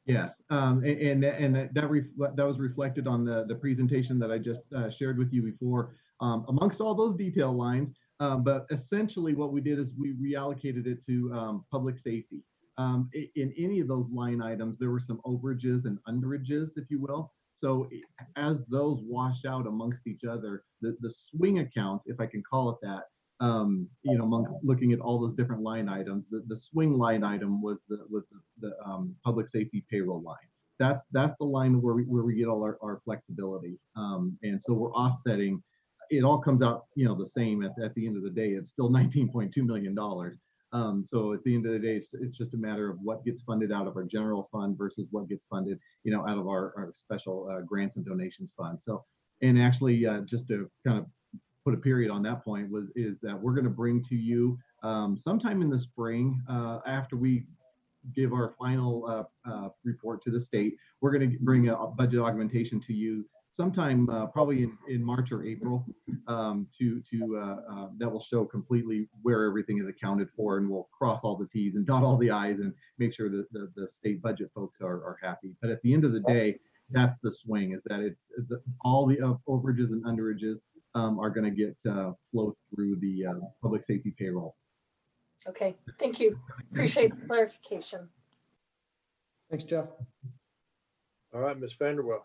Yes, and that was reflected on the presentation that I just shared with you before, amongst all those detail lines. But essentially what we did is we reallocated it to public safety. In any of those line items, there were some overages and underages, if you will. So as those wash out amongst each other, the swing account, if I can call it that, amongst looking at all those different line items, the swing line item was the public safety payroll line. That's the line where we get all our flexibility. And so we're offsetting. It all comes out, the same at the end of the day. It's still $19.2 million. So at the end of the day, it's just a matter of what gets funded out of our general fund versus what gets funded, out of our special grants and donations fund. So, and actually, just to kind of put a period on that point, is that we're going to bring to you sometime in the spring, after we give our final report to the state, we're going to bring a budget augmentation to you sometime probably in March or April, that will show completely where everything is accounted for, and we'll cross all the T's and dot all the I's and make sure that the state budget folks are happy. But at the end of the day, that's the swing, is that it's all the overages and underages are going to get flow through the public safety payroll. Okay, thank you. Appreciate the clarification. Thanks, Jeff. All right, Ms. Vanderwell.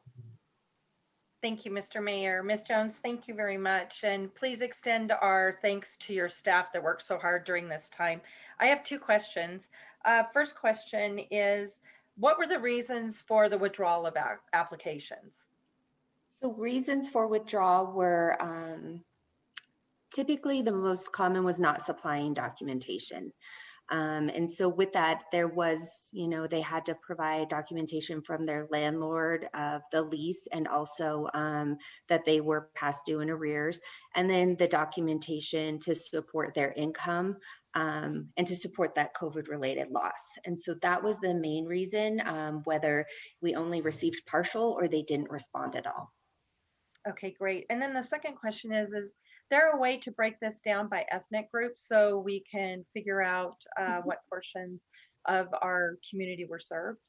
Thank you, Mr. Mayor. Ms. Jones, thank you very much. And please extend our thanks to your staff that worked so hard during this time. I have two questions. First question is, what were the reasons for the withdrawal of applications? The reasons for withdrawal were Typically, the most common was not supplying documentation. And so with that, there was, they had to provide documentation from their landlord of the lease and also that they were past due in arrears. And then the documentation to support their income and to support that COVID related loss. And so that was the main reason, whether we only received partial or they didn't respond at all. Okay, great. And then the second question is there a way to break this down by ethnic groups so we can figure out what portions of our community were served?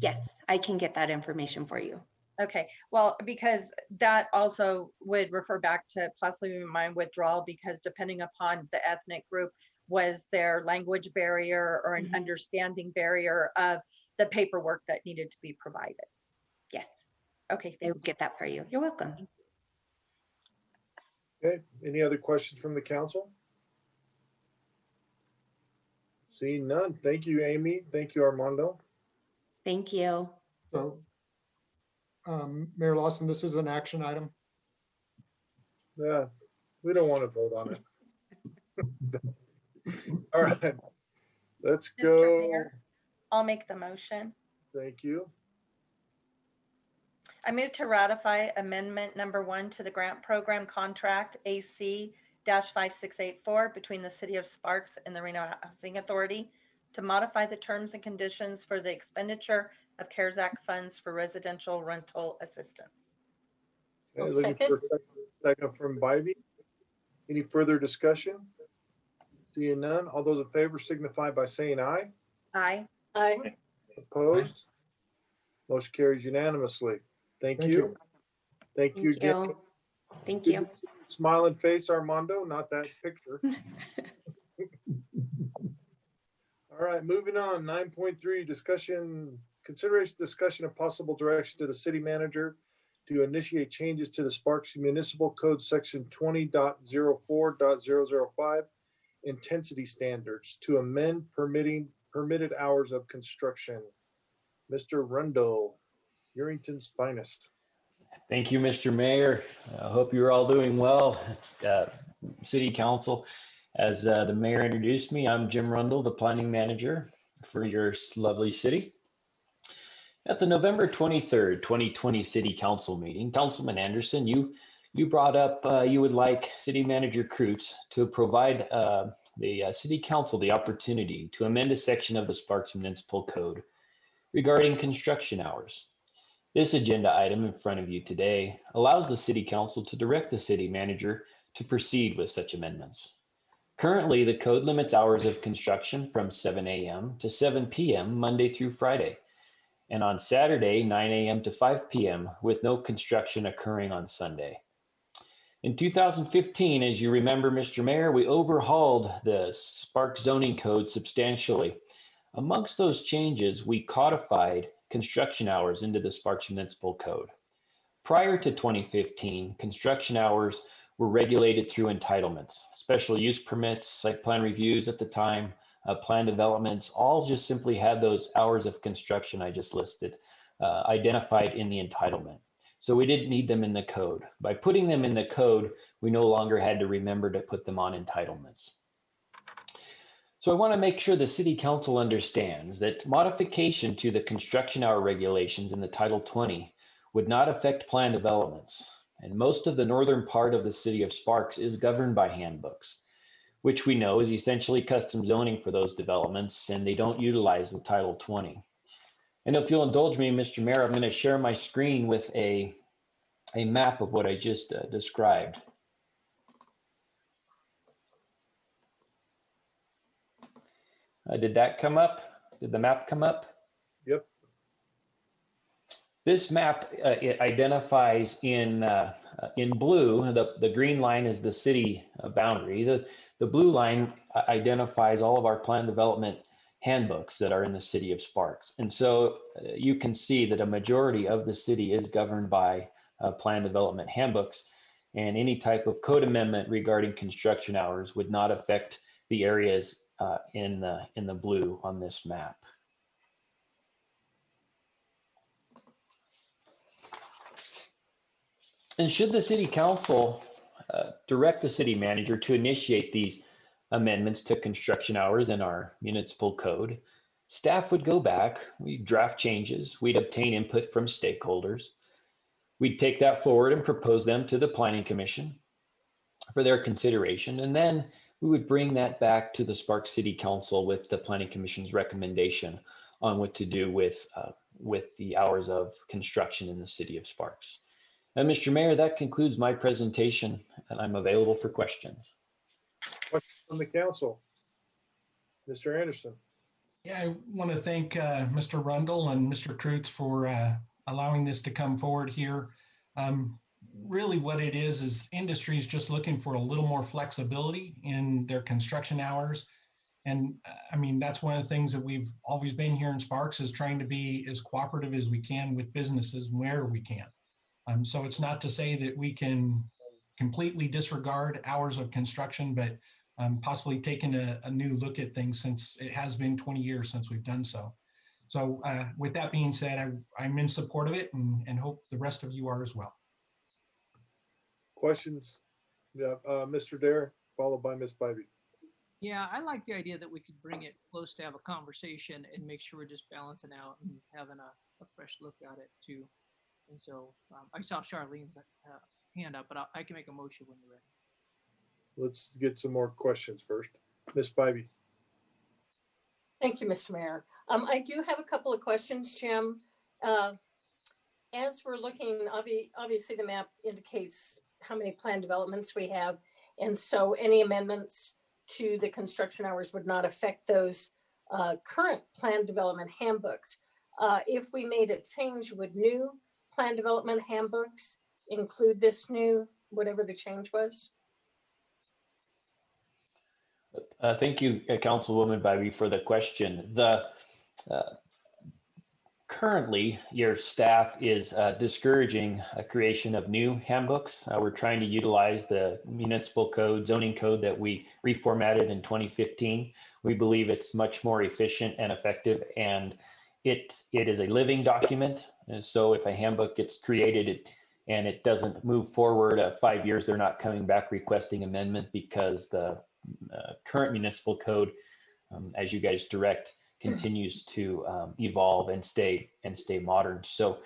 Yes, I can get that information for you. Okay, well, because that also would refer back to possibly my withdrawal, because depending upon the ethnic group, was there language barrier or an understanding barrier of the paperwork that needed to be provided? Yes. Okay, I will get that for you. You're welcome. Okay, any other questions from the council? Seeing none. Thank you, Amy. Thank you, Armando. Thank you. So, Mayor Lawson, this is an action item. Yeah, we don't want to vote on it. All right, let's Mr. go. Mayor, I'll make the motion. Thank you. I move to ratify amendment number 1 to the grant program contract AC-5684 between the City of Sparks and the Reno Housing Authority to modify the terms and conditions for the expenditure of CARES Act funds for residential rental assistance. Okay, looking for a second from Bybee. Any further discussion? Seeing none, all those in favor signify by saying aye. Aye. Aye. Opposed? Motion carries unanimously. Thank you. Thank you again. Thank Good you. to see your smiling face, Armando, not that picture. All right, moving on. 9.3 consideration discussion of possible direction to the city manager to initiate changes to the Sparks Municipal Code section 20.04.005 intensity standards to amend permitted hours of construction. Mr. Rundle, Urington's finest. Thank you, Mr. Mayor. I hope you're all doing well. City Council, as the mayor introduced me, I'm Jim Rundle, the planning manager for your lovely city. At the November 23rd, 2020 City Council meeting, Councilman Anderson, you brought up you would like City Manager Kreutz to provide the City Council the opportunity to amend a section of the Sparks Municipal Code regarding construction hours. This agenda item in front of you today allows the City Council to direct the City Manager to proceed with such amendments. Currently, the code limits hours of construction from 7 a.m. to 7 p.m. Monday through Friday, and on Saturday, 9 a.m. to 5 p.m. with no construction occurring on Sunday. In 2015, as you remember, Mr. Mayor, we overhauled the Sparks zoning code substantially. Amongst those changes, we codified construction hours into the Sparks Municipal Code. Prior to 2015, construction hours were regulated through entitlements, special use permits, site plan reviews at the time, plan developments, all just simply had those hours of construction I just listed identified in the entitlement. So we didn't need them in the code. By putting them in the code, we no longer had to remember to put them on entitlements. So I want to make sure the City Council understands that modification to the construction hour regulations in the Title 20 would not affect plan developments. And most of the northern part of the City of Sparks is governed by handbooks, which we know is essentially custom zoning for those developments, and they don't utilize the Title 20. And if you'll indulge me, Mr. Mayor, I'm going to share my screen with a map of what I just described. Did that come up? Did the map come up? Yep. This map it identifies in blue, the green line is the city boundary. The blue line identifies all of our plan development handbooks that are in the City of Sparks. And so you can see that a majority of the city is governed by plan development handbooks, and any type of code amendment regarding construction hours would not affect the areas in the blue on this map. And should the City Council direct the city manager to initiate these amendments to construction hours in our municipal code. Staff would go back, we'd draft changes, we'd obtain input from stakeholders. We'd take that forward and propose them to the Planning Commission for their consideration. And then we would bring that back to the Sparks City Council with the Planning Commission's recommendation on what to do with the hours of construction in the city of Sparks. And Mr. Mayor, that concludes my presentation, and I'm available for questions. Questions from the council? Mr. Anderson. Yeah, I want to thank Mr. Rundle and Mr. Kreutz for allowing this to come forward here. Really what it is industry is just looking for a little more flexibility in their construction hours. And I mean, that's one of the things that we've always been here in Sparks, is trying to be as cooperative as we can with businesses where we can. So it's not to say that we can completely disregard hours of construction, but possibly taking a new look at things, since it has been 20 years since we've done so. So with that being said, I'm in support of it, and hope the rest of you are as well. Questions? Yeah, Mr. Dare, followed by Ms. Bybee. Yeah, I like the idea that we could bring it close to have a conversation and make sure we're just balancing out and having a fresh look at it too. And so I saw Charlene's hand up, but I can make a motion when you're ready. Let's get some more questions first. Ms. Bybee. Thank you, Mr. Mayor. I do have a couple of questions, Jim. As we're looking, obviously the map indicates how many planned developments we have. And so any amendments to the construction hours would not affect those current planned development handbooks. If we made a change, would new planned development handbooks include this new, whatever the change was? Thank you, Councilwoman Bybee, for the question. Currently, your staff is discouraging a creation of new handbooks. We're trying to utilize the municipal code, zoning code that we reformatted in 2015. We believe it's much more efficient and effective, and it is a living document. And so if a handbook gets created and it doesn't move forward 5 years, they're not coming back requesting amendment, because the current municipal code, as you guys direct, continues to evolve and stay modern. So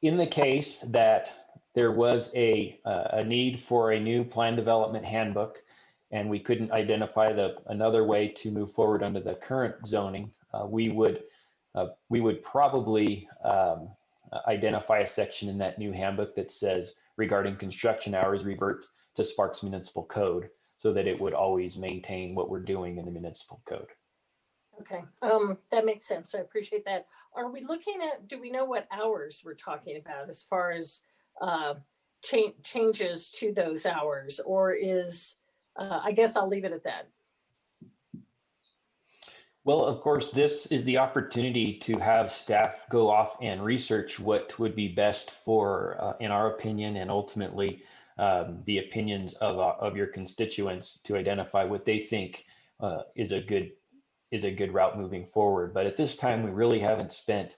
in the case that there was a need for a new plan development handbook, and we couldn't identify another way to move forward under the current zoning, we would probably identify a section in that new handbook that says, regarding construction hours, revert to Sparks Municipal Code, so that it would always maintain what we're doing in the municipal code. Okay, that makes sense. I appreciate that. Are we looking at, do we know what hours we're talking about as far as changes to those hours, or is, I guess I'll leave it at that. Well, of course, this is the opportunity to have staff go off and research what would be best for, in our opinion, and ultimately the opinions of your constituents, to identify what they think is a good route moving forward. But at this time, we really haven't spent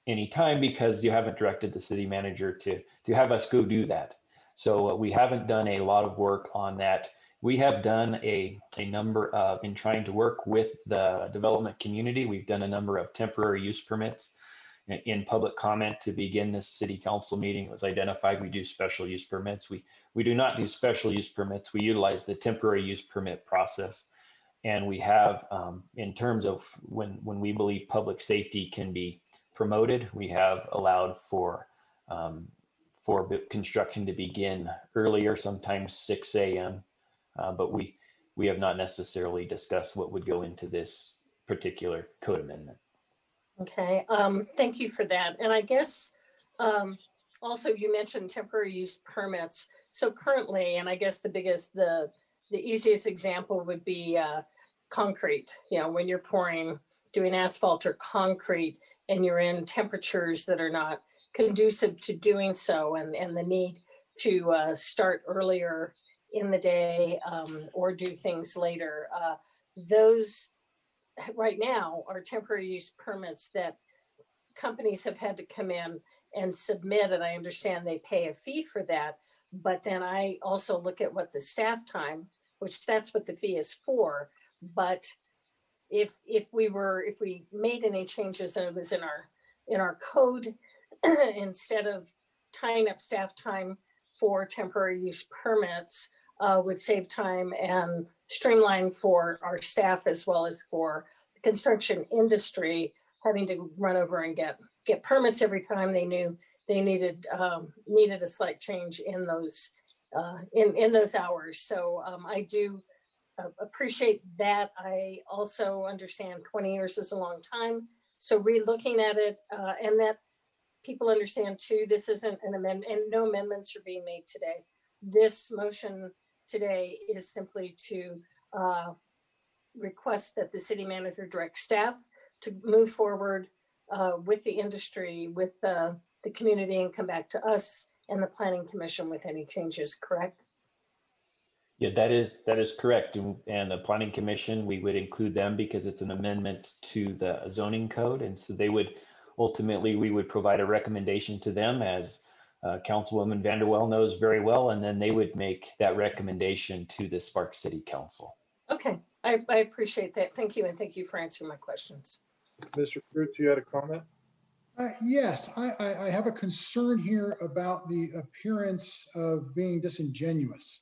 any time, because you haven't directed the city manager to have us go do that. So we haven't done a lot of work on that. We have done a number of, in trying to work with the development community, we've done a number of temporary use permits. In public comment to begin this city council meeting, it was identified we do special use permits. We do not do special use permits. We utilize the temporary use permit process. And we have, in terms of when we believe public safety can be promoted, we have allowed for construction to begin earlier, sometimes 6 a.m. But we have not necessarily discussed what would go into this particular code amendment. Okay, thank you for that. And I guess also you mentioned temporary use permits. So currently, and I guess the easiest example would be concrete. You know, when you're doing asphalt or concrete, and you're in temperatures that are not conducive to doing so, and the need to start earlier in the day or do things later. Those right now are temporary use permits that companies have had to come in and submit, and I understand they pay a fee for that. But then I also look at what the staff time, which that's what the fee is for. But if we made any changes and it was in our code, instead of tying up staff time for temporary use permits, would save time and streamline for our staff as well as for the construction industry, having to run over and get permits every time they knew they needed a slight change in those hours. So I do appreciate that. I also understand 20 years is a long time. So re-looking at it, and that people understand too, this isn't an amendment and no amendments are being made today. This motion today is simply to request that the city manager direct staff to move forward with the industry, with the community, and come back to us and the planning commission with any changes, correct? Yeah, that is correct. And the planning commission, we would include them because it's an amendment to the zoning code. And so they would, ultimately, we would provide a recommendation to them, as Councilwoman Vanderwell knows very well, and then they would make that recommendation to the Sparks City Council. Okay, I appreciate that. Thank you. And thank you for answering my questions. Mr. Cruz, you had a comment? Yes, I have a concern here about the appearance of being disingenuous.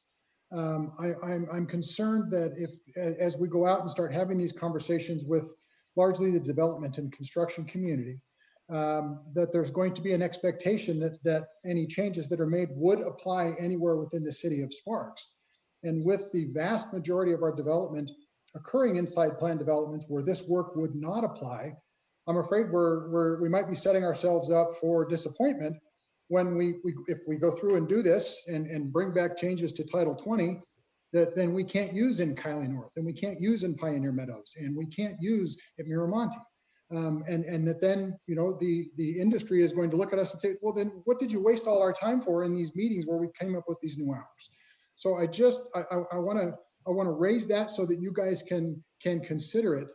I'm concerned that as we go out and start having these conversations with largely the development and construction community, that there's going to be an expectation that any changes that are made would apply anywhere within the city of Sparks. And with the vast majority of our development occurring inside planned developments where this work would not apply, I'm afraid we might be setting ourselves up for disappointment when if we go through and do this and bring back changes to Title 20, that then we can't use in Kylie North, and we can't use in Pioneer Meadows, and we can't use at Miramonte. And that then, the industry is going to look at us and say, well, then what did you waste all our time for in these meetings where we came up with these new hours? So I want to raise that so that you guys can consider it,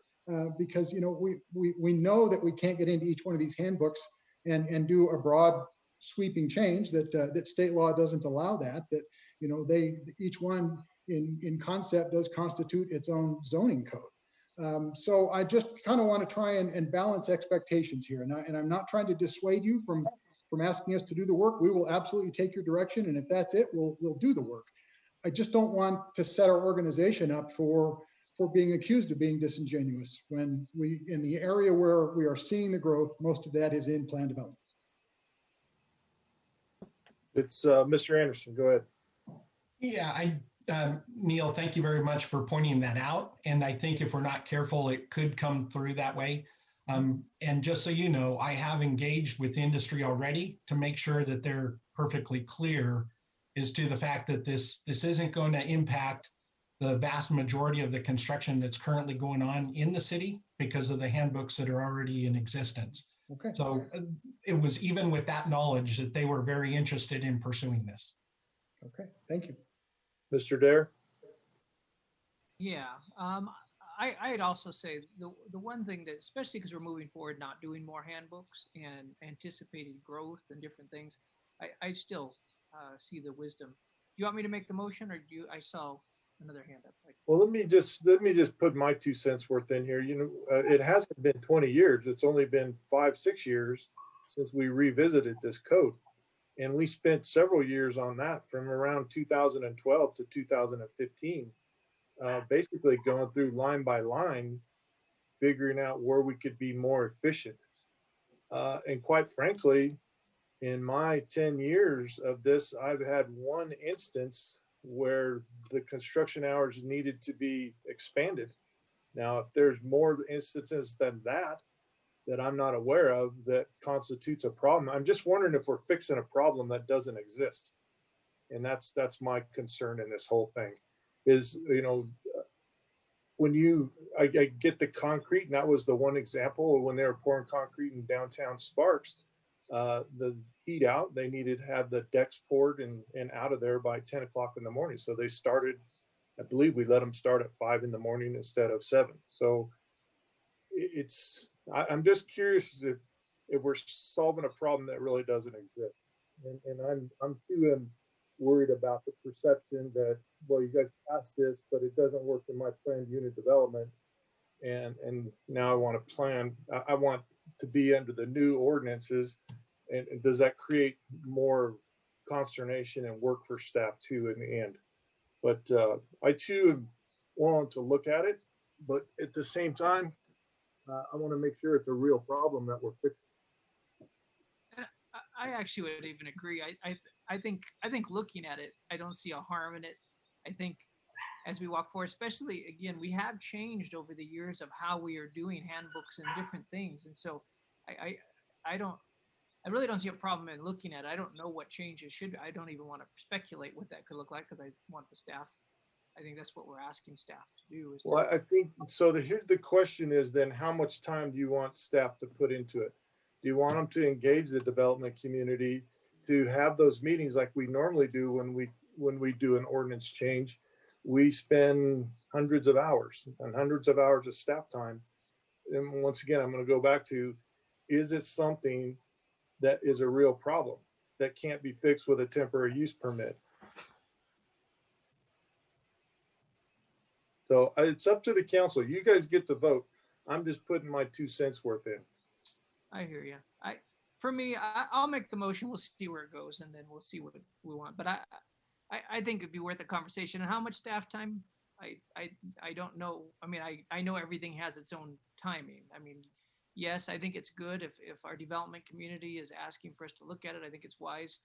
because we know that we can't get into each one of these handbooks and do a broad sweeping change that state law doesn't allow that each one in concept does constitute its own zoning code. So I just kind of want to try and balance expectations here. And I'm not trying to dissuade you from asking us to do the work. We will absolutely take your direction. And if that's it, we'll do the work. I just don't want to set our organization up for being accused of being disingenuous when in the area where we are seeing the growth, most of that is in planned developments. It's Mr. Anderson, go ahead. Yeah, Neil, thank you very much for pointing that out. And I think if we're not careful, it could come through that way. And just so you know, I have engaged with industry already to make sure that they're perfectly clear as to the fact that this isn't going to impact the vast majority of the construction that's currently going on in the city because of the handbooks that are already in existence. Okay. So it was even with that knowledge that they were very interested in pursuing this. Okay, thank you. Mr. Dare? Yeah, I'd also say the one thing that, especially because we're moving forward, not doing more handbooks and anticipating growth and different things, I still see the wisdom. Do you want me to make the motion, or I saw another hand up? Well, let me just put my 2 cents worth in here. It hasn't been 20 years. It's only been 5-6 years since we revisited this code. And we spent several years on that from around 2012 to 2015, basically going through line by line, figuring out where we could be more efficient. And quite frankly, in my 10 years of this, I've had one instance where the construction hours needed to be expanded. Now, if there's more instances than that I'm not aware of that constitutes a problem, I'm just wondering if we're fixing a problem that doesn't exist. And that's my concern in this whole thing is, when I get the concrete, and that was the one example when they were pouring concrete in downtown Sparks, the heat out, they needed to have the decks poured and out of there by 10 o'clock in the morning. So they started, I believe we let them start at 5 in the morning instead of 7. So I'm just curious if we're solving a problem that really doesn't exist. And I'm too worried about the perception that, well, you guys passed this, but it doesn't work in my planned unit development. And now I want to plan, I want to be under the new ordinances. And does that create more consternation and work for staff too in the end? But I too am willing to look at it, but at the same time, I want to make sure it's a real problem that we're fixing. I actually would even agree. I think looking at it, I don't see a harm in it. I think as we walk forward, especially again, we have changed over the years of how we are doing handbooks and different things. And so I really don't see a problem in looking at it. I don't know what changes should be. I don't even want to speculate what that could look like because I want the staff. I think that's what we're asking staff to do. Is well, I think so. Here's the question is then how much time do you want staff to put into it? Do you want them to engage the development community to have those meetings like we normally do when we do an ordinance change? We spend hundreds of hours of staff time. And once again, I'm going to go back to, is it something that is a real problem that can't be fixed with a temporary use permit? So it's up to the council. You guys get to vote. I'm just putting my 2 cents worth in. I hear you. For me, I'll make the motion. We'll see where it goes, and then we'll see what we want. But I think it'd be worth a conversation. And how much staff time? I don't know. I mean, I know everything has its own timing. I mean, yes, I think it's good if our development community is asking for us to look at it. I think it's wise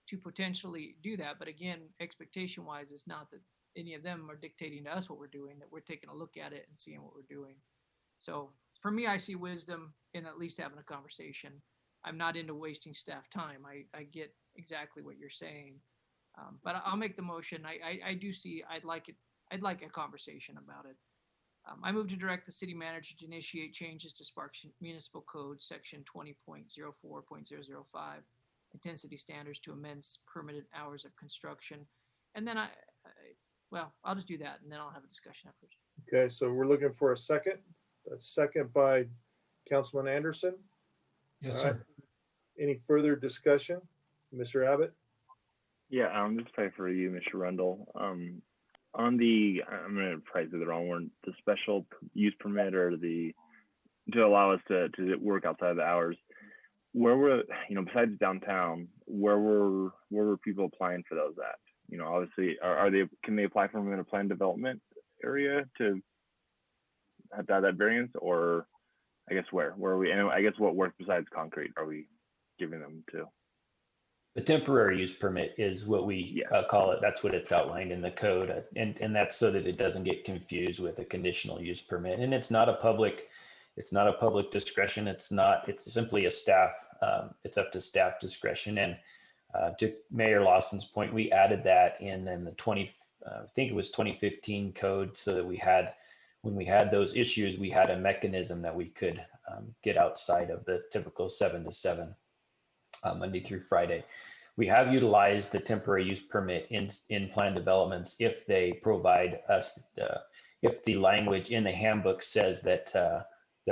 to potentially do that. But again, expectation-wise, it's not that any of them are dictating to us what we're doing, that we're taking a look at it and seeing what we're doing. So for me, I see wisdom in at least having a conversation. I'm not into wasting staff time. I get exactly what you're saying. But I'll make the motion. I do see, I'd like a conversation about it. I move to direct the city manager to initiate changes to Sparks Municipal Code section 20.04.005 intensity standards to amend permitted hours of construction. And then I'll just do that and then I'll have a discussion afterwards. Okay, so we're looking for a second. A second by Councilman Anderson. Yes, All sir. right. Any further discussion? Mr. Abbott? Yeah, this is probably for you, Mr. Rundle. On the, I'm going to probably say the wrong word, the special use permit or to allow us to work outside of the hours, where were, besides downtown, where were people applying for those at? Obviously, can they apply for them in a planned development area to have that variance, or I guess where are we? And I guess what work besides concrete are we giving them to? The temporary use permit is what we call it. That's what it's outlined in the code. And that's so that it doesn't get confused with a conditional use permit. And it's not a public discretion. It's simply a staff, it's up to staff discretion. And to Mayor Lawson's point, we added that in the I think it was 2015 code, so that when we had those issues, we had a mechanism that we could get outside of the typical 7 to 7. Monday through Friday. We have utilized the temporary use permit in plan developments if they provide us, if the language in the handbook says that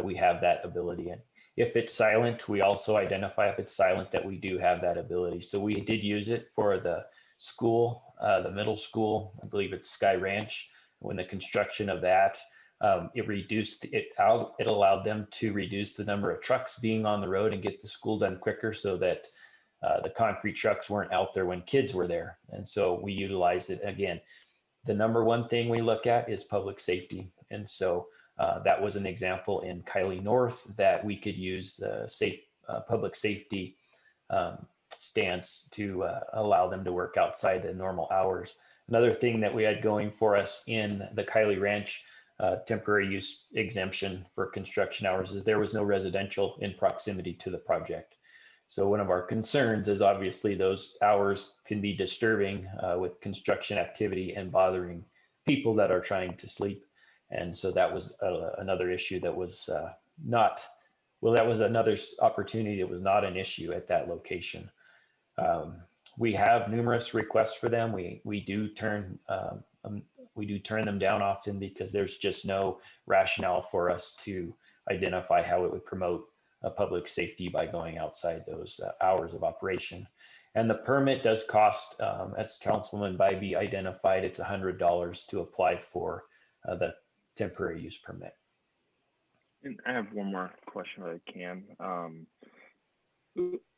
we have that ability. And if it's silent, we also identify if it's silent that we do have that ability. So we did use it for the school, the middle school, I believe it's Sky Ranch, when the construction of that, it allowed them to reduce the number of trucks being on the road and get the school done quicker, so that the concrete trucks weren't out there when kids were there. And so we utilized it. Again, the number one thing we look at is public safety. And so that was an example in Kylie North that we could use the public safety stance to allow them to work outside the normal hours. Another thing that we had going for us in the Kylie Ranch temporary use exemption for construction hours is there was no residential in proximity to the project. So one of our concerns is obviously those hours can be disturbing with construction activity and bothering people that are trying to sleep. And so that was another issue that was that was another opportunity. It was not an issue at that location. We have numerous requests for them. We do turn them down often because there's just no rationale for us to identify how it would promote public safety by going outside those hours of operation. And the permit does cost, as Councilman Bybee identified, it's $100 to apply for the temporary use permit. And I have one more question if I can.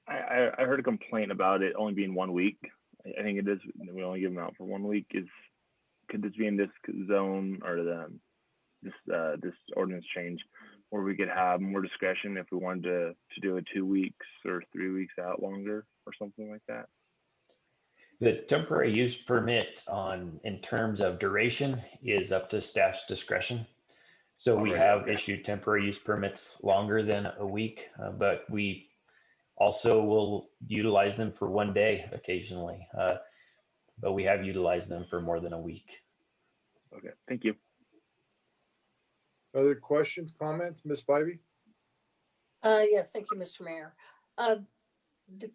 I heard a complaint about it only being 1 week. I think it is. We only give them out for 1 week. Could this be in this zone or this ordinance change where we could have more discretion if we wanted to do it 2 weeks or 3 weeks out longer or something like that? The temporary use permit in terms of duration is up to staff's discretion. So we have issued temporary use permits longer than a week, but we also will utilize them for 1 day occasionally. But we have utilized them for more than a week. Okay, thank you. Other questions, comments, Ms. Bybee? Yes, thank you, Mr. Mayor.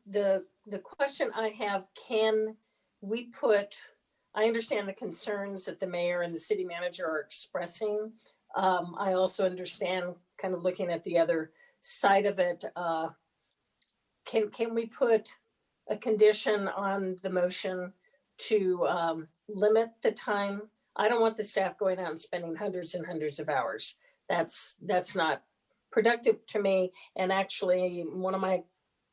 The question I have, can we put, I understand the concerns that the mayor and the city manager are expressing. I also understand, kind of looking at the other side of it, can we put a condition on the motion to limit the time? I don't want the staff going out and spending hundreds and hundreds of hours. That's not productive to me. And actually, one of my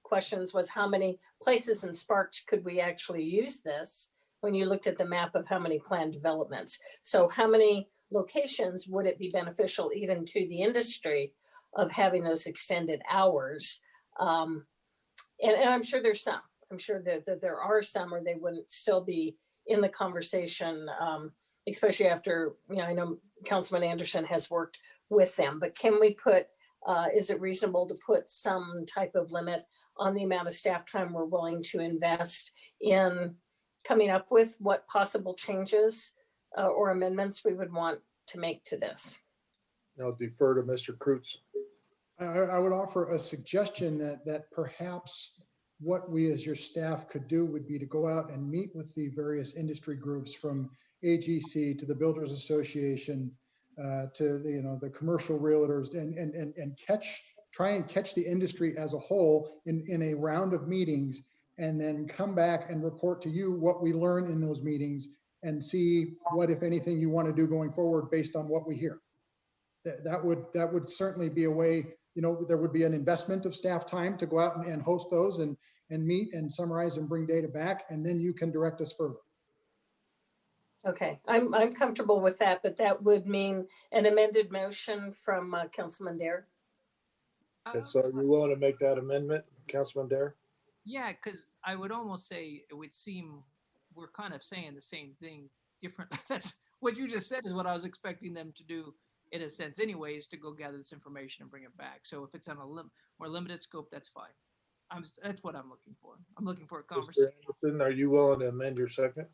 questions was how many places in Sparks could we actually use this when you looked at the map of how many planned developments? So how many locations would it be beneficial even to the industry of having those extended hours? And I'm sure there's some. I'm sure that there are some, or they wouldn't still be in the conversation, especially after, I know Councilman Anderson has worked with them, but can we put, is it reasonable to put some type of limit on the amount of staff time we're willing to invest in coming up with what possible changes or amendments we would want to make to this? I'll defer to Mr. Kreutz. I would offer a suggestion that perhaps what we as your staff could do would be to go out and meet with the various industry groups from AGC to the Builders Association to the commercial realtors and try and catch the industry as a whole in a round of meetings, and then come back and report to you what we learn in those meetings and see what, if anything, you want to do going forward based on what we hear. That would certainly be a way. There would be an investment of staff time to go out and host those and meet and summarize and bring data back, and then you can direct us further. Okay, I'm comfortable with that, but that would mean an amended motion from Councilman Dare. So are you willing to make that amendment, Councilman Dare? Yeah, because I would almost say it would seem we're kind of saying the same thing different. That's what you just said is what I was expecting them to do in a sense anyways, to go gather this information and bring it back. So if it's on a more limited scope, that's fine. That's what I'm looking for. I'm looking for a conversation. Mr. Anderson, are you willing to amend your second?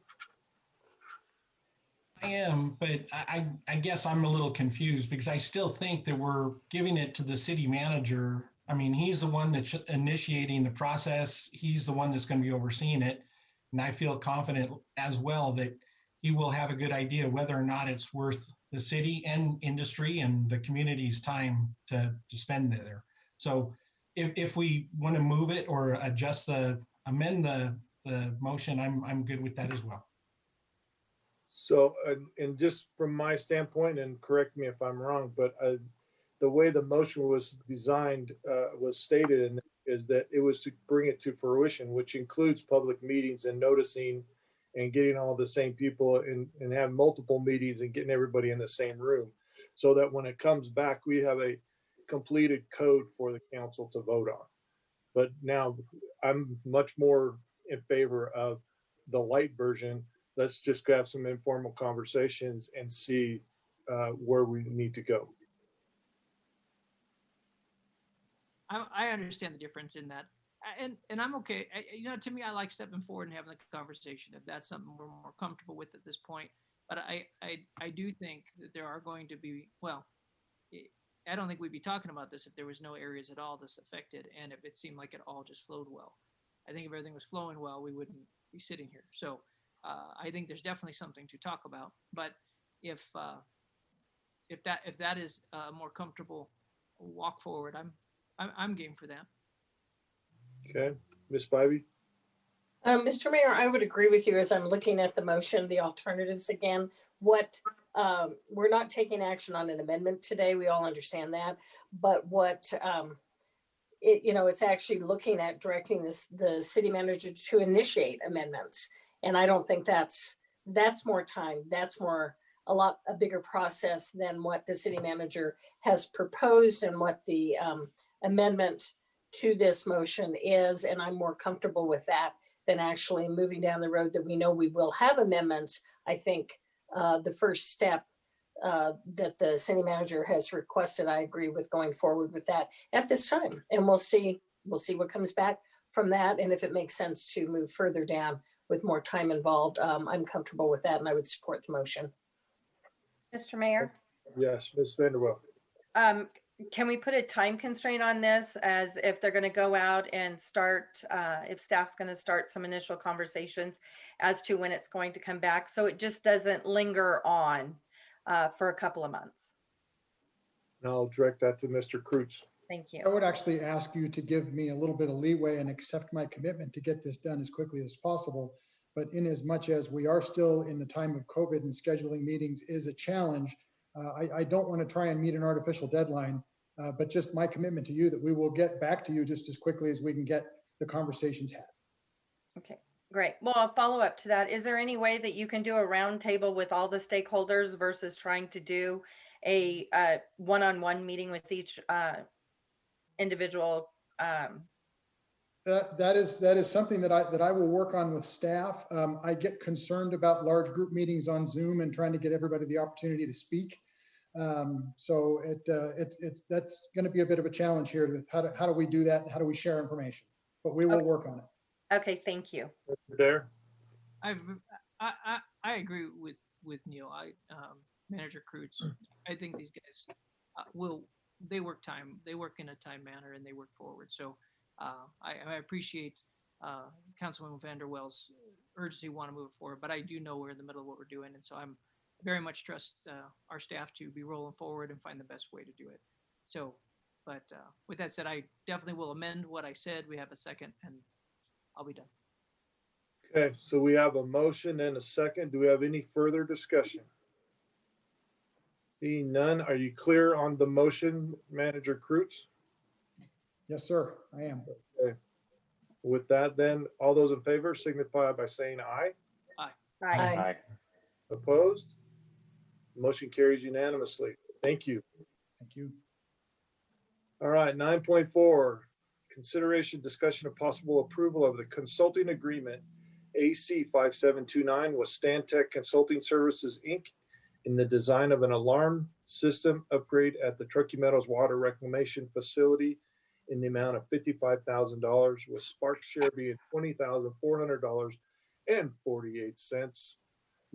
I am, but I guess I'm a little confused because I still think that we're giving it to the city manager. I mean, he's the one that's initiating the process. He's the one that's going to be overseeing it. And I feel confident as well that he will have a good idea whether or not it's worth the city and industry and the community's time to spend there. So if we want to move it or amend the motion, I'm good with that as well. So, and just from my standpoint, and correct me if I'm wrong, but the way the motion was designed, was stated in is that it was to bring it to fruition, which includes public meetings and noticing and getting all the same people and have multiple meetings and getting everybody in the same room so that when it comes back, we have a completed code for the council to vote on. But now I'm much more in favor of the light version. Let's just have some informal conversations and see where we need to go. I understand the difference in that. And I'm okay. To me, I like stepping forward and having the conversation if that's something we're more comfortable with at this point. But I do think that there are going to be, I don't think we'd be talking about this if there was no areas at all that's affected and if it seemed like it all just flowed well. I think if everything was flowing well, we wouldn't be sitting here. So I think there's definitely something to talk about. But if that is a more comfortable walk forward, I'm game for that. Okay, Ms. Spivey? Mr. Mayor, I would agree with you as I'm looking at the motion, the alternatives again. We're not taking action on an amendment today. We all understand that. But it's actually looking at directing the city manager to initiate amendments. And I don't think that's more time. That's a bigger process than what the city manager has proposed and what the amendment to this motion is. And I'm more comfortable with that than actually moving down the road that we know we will have amendments. I think the first step that the city manager has requested, I agree with going forward with that at this time. And we'll see what comes back from that. And if it makes sense to move further down with more time involved, I'm comfortable with that and I would support the motion. Mr. Mayor? Yes, Ms. Vanderwell. Can we put a time constraint on this, as if they're going to go out and start, if staff's going to start some initial conversations as to when it's going to come back, so it just doesn't linger on for a couple of months? And I'll direct that to Mr. Kreutz. Thank you. I would actually ask you to give me a little bit of leeway and accept my commitment to get this done as quickly as possible. But in as much as we are still in the time of COVID and scheduling meetings is a challenge, I don't want to try and meet an artificial deadline, but just my commitment to you that we will get back to you just as quickly as we can get the conversations had. Okay, great. Well, I'll follow up to that. Is there any way that you can do a roundtable with all the stakeholders versus trying to do a one-on-one meeting with each individual? That is something that I will work on with staff. I get concerned about large group meetings on Zoom and trying to get everybody the opportunity to speak. So that's going to be a bit of a challenge here. How do we do that? And how do we share information? But we will work on it. Okay, thank you. There. I agree with Neil. Manager Kreutz. I think these guys they work in a time manner and they work forward. So I appreciate Councilwoman Vanderwell's urgency to want to move forward, but I do know we're in the middle of what we're doing, and so I'm very much trust our staff to be rolling forward and find the best way to do it. So, but with that said, I definitely will amend what I said. We have a second, and I'll be done. Okay, so we have a motion and a second. Do we have any further discussion? Seeing none, are you clear on the motion, Manager Kreutz? Yes, sir, I am. Okay. With that, then, all those in favor signify by saying aye. Aye. Aye. Opposed? Motion carries unanimously. Thank you. Thank you. All right, 9.4, consideration, discussion of possible approval of the consulting agreement AC 5729 with Stantec Consulting Services, Inc. in the design of an alarm system upgrade at the Truckee Meadows Water Reclamation Facility in the amount of $55,000, with Spark share being $20,400 and 48 cents.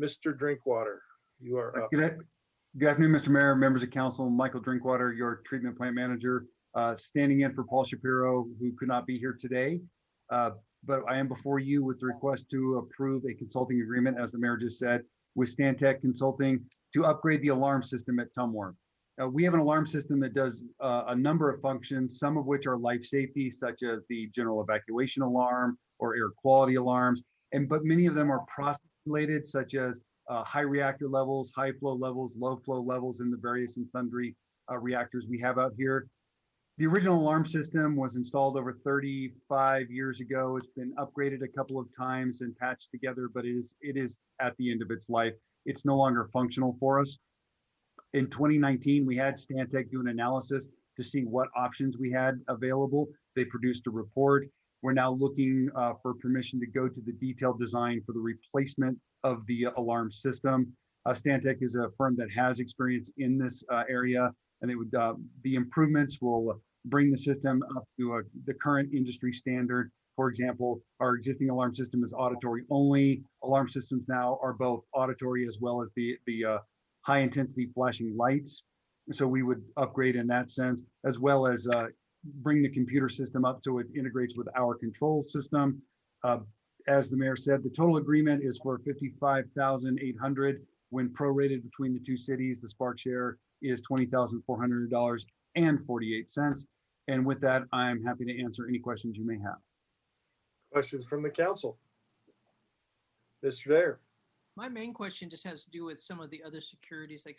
Mr. Drinkwater, you are up. Good afternoon, Mr. Mayor, members of council. Michael Drinkwater, your treatment plant manager, standing in for Paul Shapiro, who could not be here today. But I am before you with the request to approve a consulting agreement, as the mayor just said, with Stantec Consulting to upgrade the alarm system at Tumwater. We have an alarm system that does a number of functions, some of which are life safety, such as the general evacuation alarm or air quality alarms, but many of them are process related, such as high reactor levels, high flow levels, low flow levels in the various and sundry reactors we have out here. The original alarm system was installed over 35 years ago. It's been upgraded a couple of times and patched together, but it is at the end of its life. It's no longer functional for us. In 2019, we had Stantec do an analysis to see what options we had available. They produced a report. We're now looking for permission to go to the detailed design for the replacement of the alarm system. Stantec is a firm that has experience in this area, and it would the improvements will bring the system up to the current industry standard. For example, our existing alarm system is auditory only. Alarm systems now are both auditory as well as the high intensity flashing lights. So we would upgrade in that sense, as well as bring the computer system up so it integrates with our control system. As the mayor said, the total agreement is for $55,800. When prorated between the two cities, the Spark share is $20,400 and 48 cents. And with that, I'm happy to answer any questions you may have. Questions from the council? Mr. Dare. My main question just has to do with some of the other securities. Like,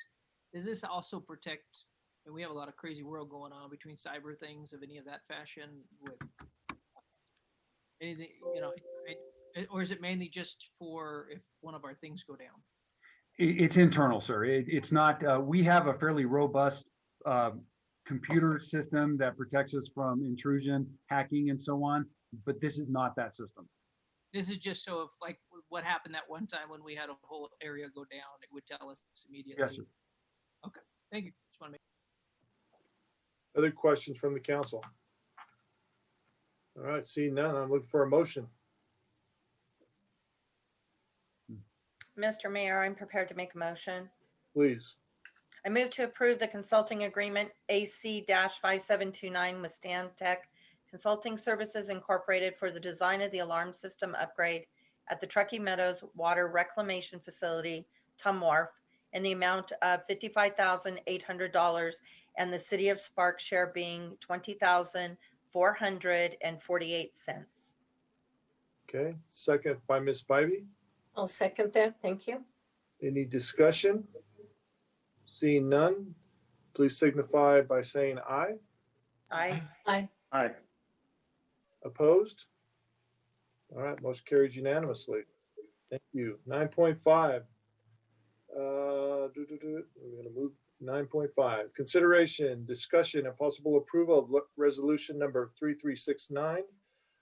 does this also protect, and we have a lot of crazy world going on between cyber things of any of that fashion with anything, or is it mainly just for if one of our things go down? It's internal, sir. It's not, we have a fairly robust computer system that protects us from intrusion, hacking, and so on, but this is not that system. This is just so if like what happened that one time when we had a whole area go down, it would tell us immediately. Yes, sir. Okay, thank you. Just want to make. Other questions from the council? All right, seeing none, I'm looking for a motion. Mr. Mayor, I'm prepared to make a motion. Please. I move to approve the consulting agreement AC-5729 with Stantec Consulting Services Incorporated for the design of the alarm system upgrade at the Truckee Meadows Water Reclamation Facility, Tum Wharf, in the amount of $55,800 and the City of Sparks share being $20,448. Okay, second by Ms. Spivey. I'll second that. Thank you. Any discussion? Seeing none, please signify by saying aye. Aye. Aye. Aye. Opposed? All right, motion carries unanimously. Thank you. 9.5. We're going to move 9.5. Consideration, discussion, and possible approval of resolution number 3369,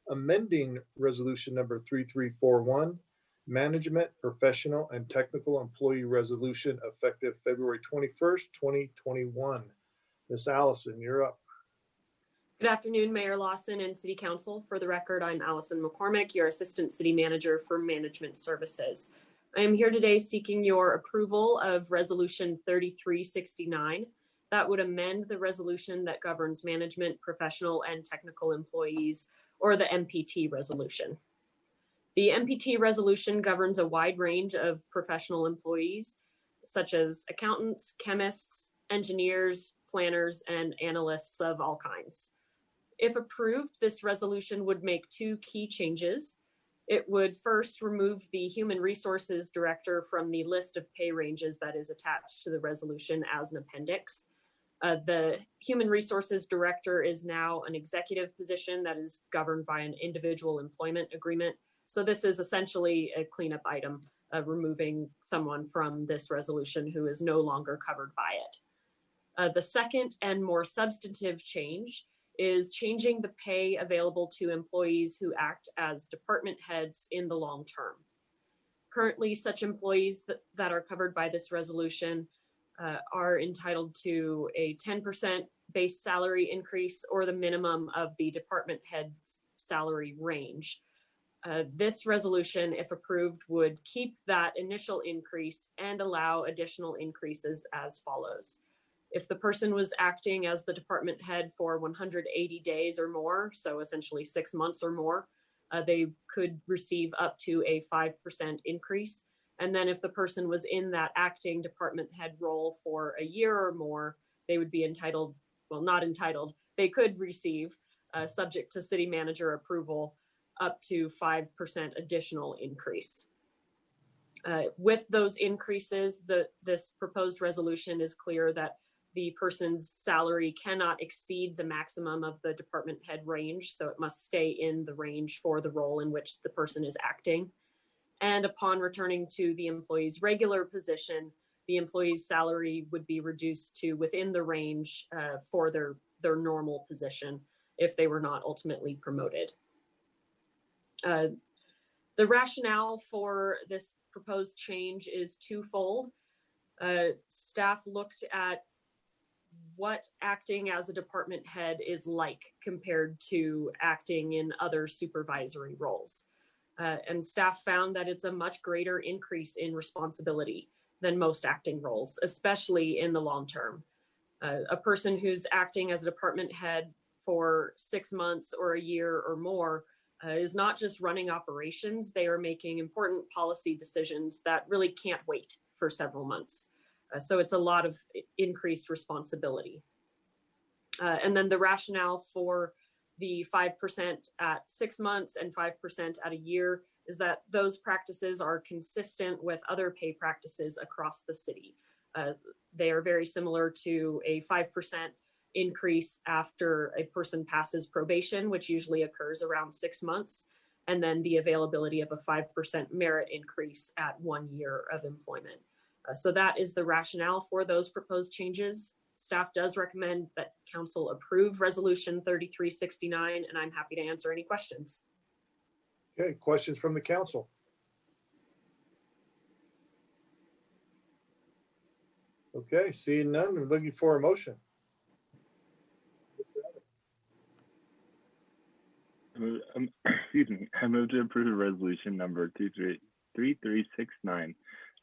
amending resolution number 3341, management, professional, and technical employee resolution effective February 21st, 2021. Ms. Allison, you're up. Good afternoon, Mayor Lawson and City Council. For the record, I'm Allison McCormick, your Assistant City Manager for Management Services. I am here today seeking your approval of Resolution 3369. That would amend the resolution that governs management, professional, and technical employees, or the MPT resolution. The MPT resolution governs a wide range of professional employees, such as accountants, chemists, engineers, planners, and analysts of all kinds. If approved, this resolution would make two key changes. It would first remove the Human Resources Director from the list of pay ranges that is attached to the resolution as an appendix. The Human Resources Director is now an executive position that is governed by an individual employment agreement. So this is essentially a cleanup item, removing someone from this resolution who is no longer covered by it. The second and more substantive change is changing the pay available to employees who act as department heads in the long term. Currently, such employees that are covered by this resolution are entitled to a 10% base salary increase or the minimum of the department head's salary range. This resolution, if approved, would keep that initial increase and allow additional increases as follows. If the person was acting as the department head for 180 days or more, so essentially 6 months or more, they could receive up to a 5% increase. And then if the person was in that acting department head role for a year or more, they would be entitled, well, not entitled, they could receive, subject to city manager approval, up to 5% additional increase. With those increases, this proposed resolution is clear that the person's salary cannot exceed the maximum of the department head range, so it must stay in the range for the role in which the person is acting. And upon returning to the employee's regular position, the employee's salary would be reduced to within the range for their normal position if they were not ultimately promoted. The rationale for this proposed change is twofold. Staff looked at what acting as a department head is like compared to acting in other supervisory roles. And staff found that it's a much greater increase in responsibility than most acting roles, especially in the long term. A person who's acting as a department head for 6 months or a year or more is not just running operations, they are making important policy decisions that really can't wait for several months. So it's a lot of increased responsibility. And then the rationale for the 5% at 6 months and 5% at a year is that those practices are consistent with other pay practices across the city. They are very similar to a 5% increase after a person passes probation, which usually occurs around 6 months, and then the availability of a 5% merit increase at 1 year of employment. So that is the rationale for those proposed changes. Staff does recommend that council approve Resolution 3369, and I'm happy to answer any questions. Okay, questions from the council? Okay, seeing none, we're looking for a motion. Excuse me. I move to approve resolution number 3369,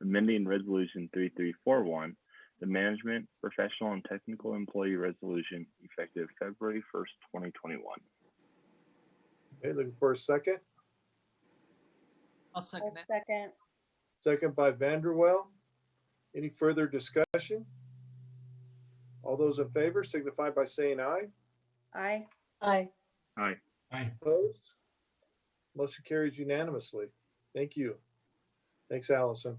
amending resolution 3341, the management, professional, and technical employee resolution effective February 1st, 2021. Okay, looking for a second. I'll second that. Second. Second by Vanderwell. Any further discussion? All those in favor signify by saying aye. Aye. Aye. Aye. Aye. Opposed? Motion carries unanimously. Thank you. Thanks, Allison.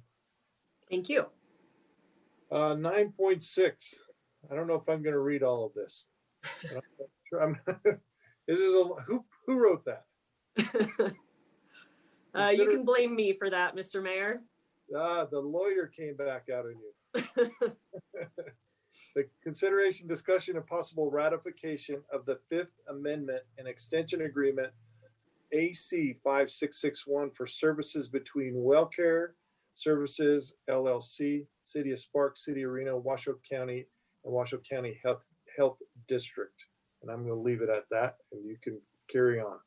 Thank you. 9.6. I don't know if I'm going to read all of this. This is who wrote that? You can blame me for that, Mr. Mayor. The lawyer came back out on you. The consideration, discussion, and possible ratification of the Fifth Amendment and Extension Agreement AC 5661 for services between WellCare Services LLC, City of Sparks, City of Reno, Washoe County, and Washoe County Health District. And I'm going to leave it at that, and you can carry on.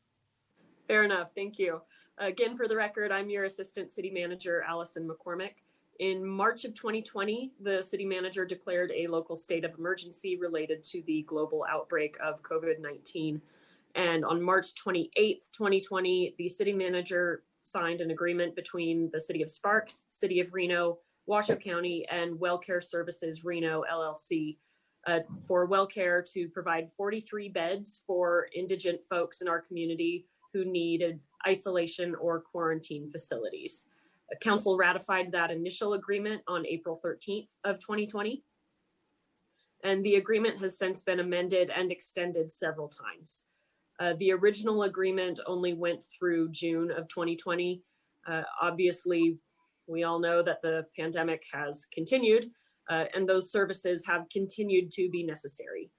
Fair enough. Thank you. Again, for the record, I'm your Assistant City Manager, Allison McCormick. In March of 2020, the city manager declared a local state of emergency related to the global outbreak of COVID-19. And on March 28th, 2020, the city manager signed an agreement between the City of Sparks, City of Reno, Washoe County, and WellCare Services Reno, LLC, for WellCare to provide 43 beds for indigent folks in our community who needed isolation or quarantine facilities. Council ratified that initial agreement on April 13th of 2020. And the agreement has since been amended and extended several times. The original agreement only went through June of 2020. Obviously, we all know that the pandemic has continued and those services have continued to be necessary.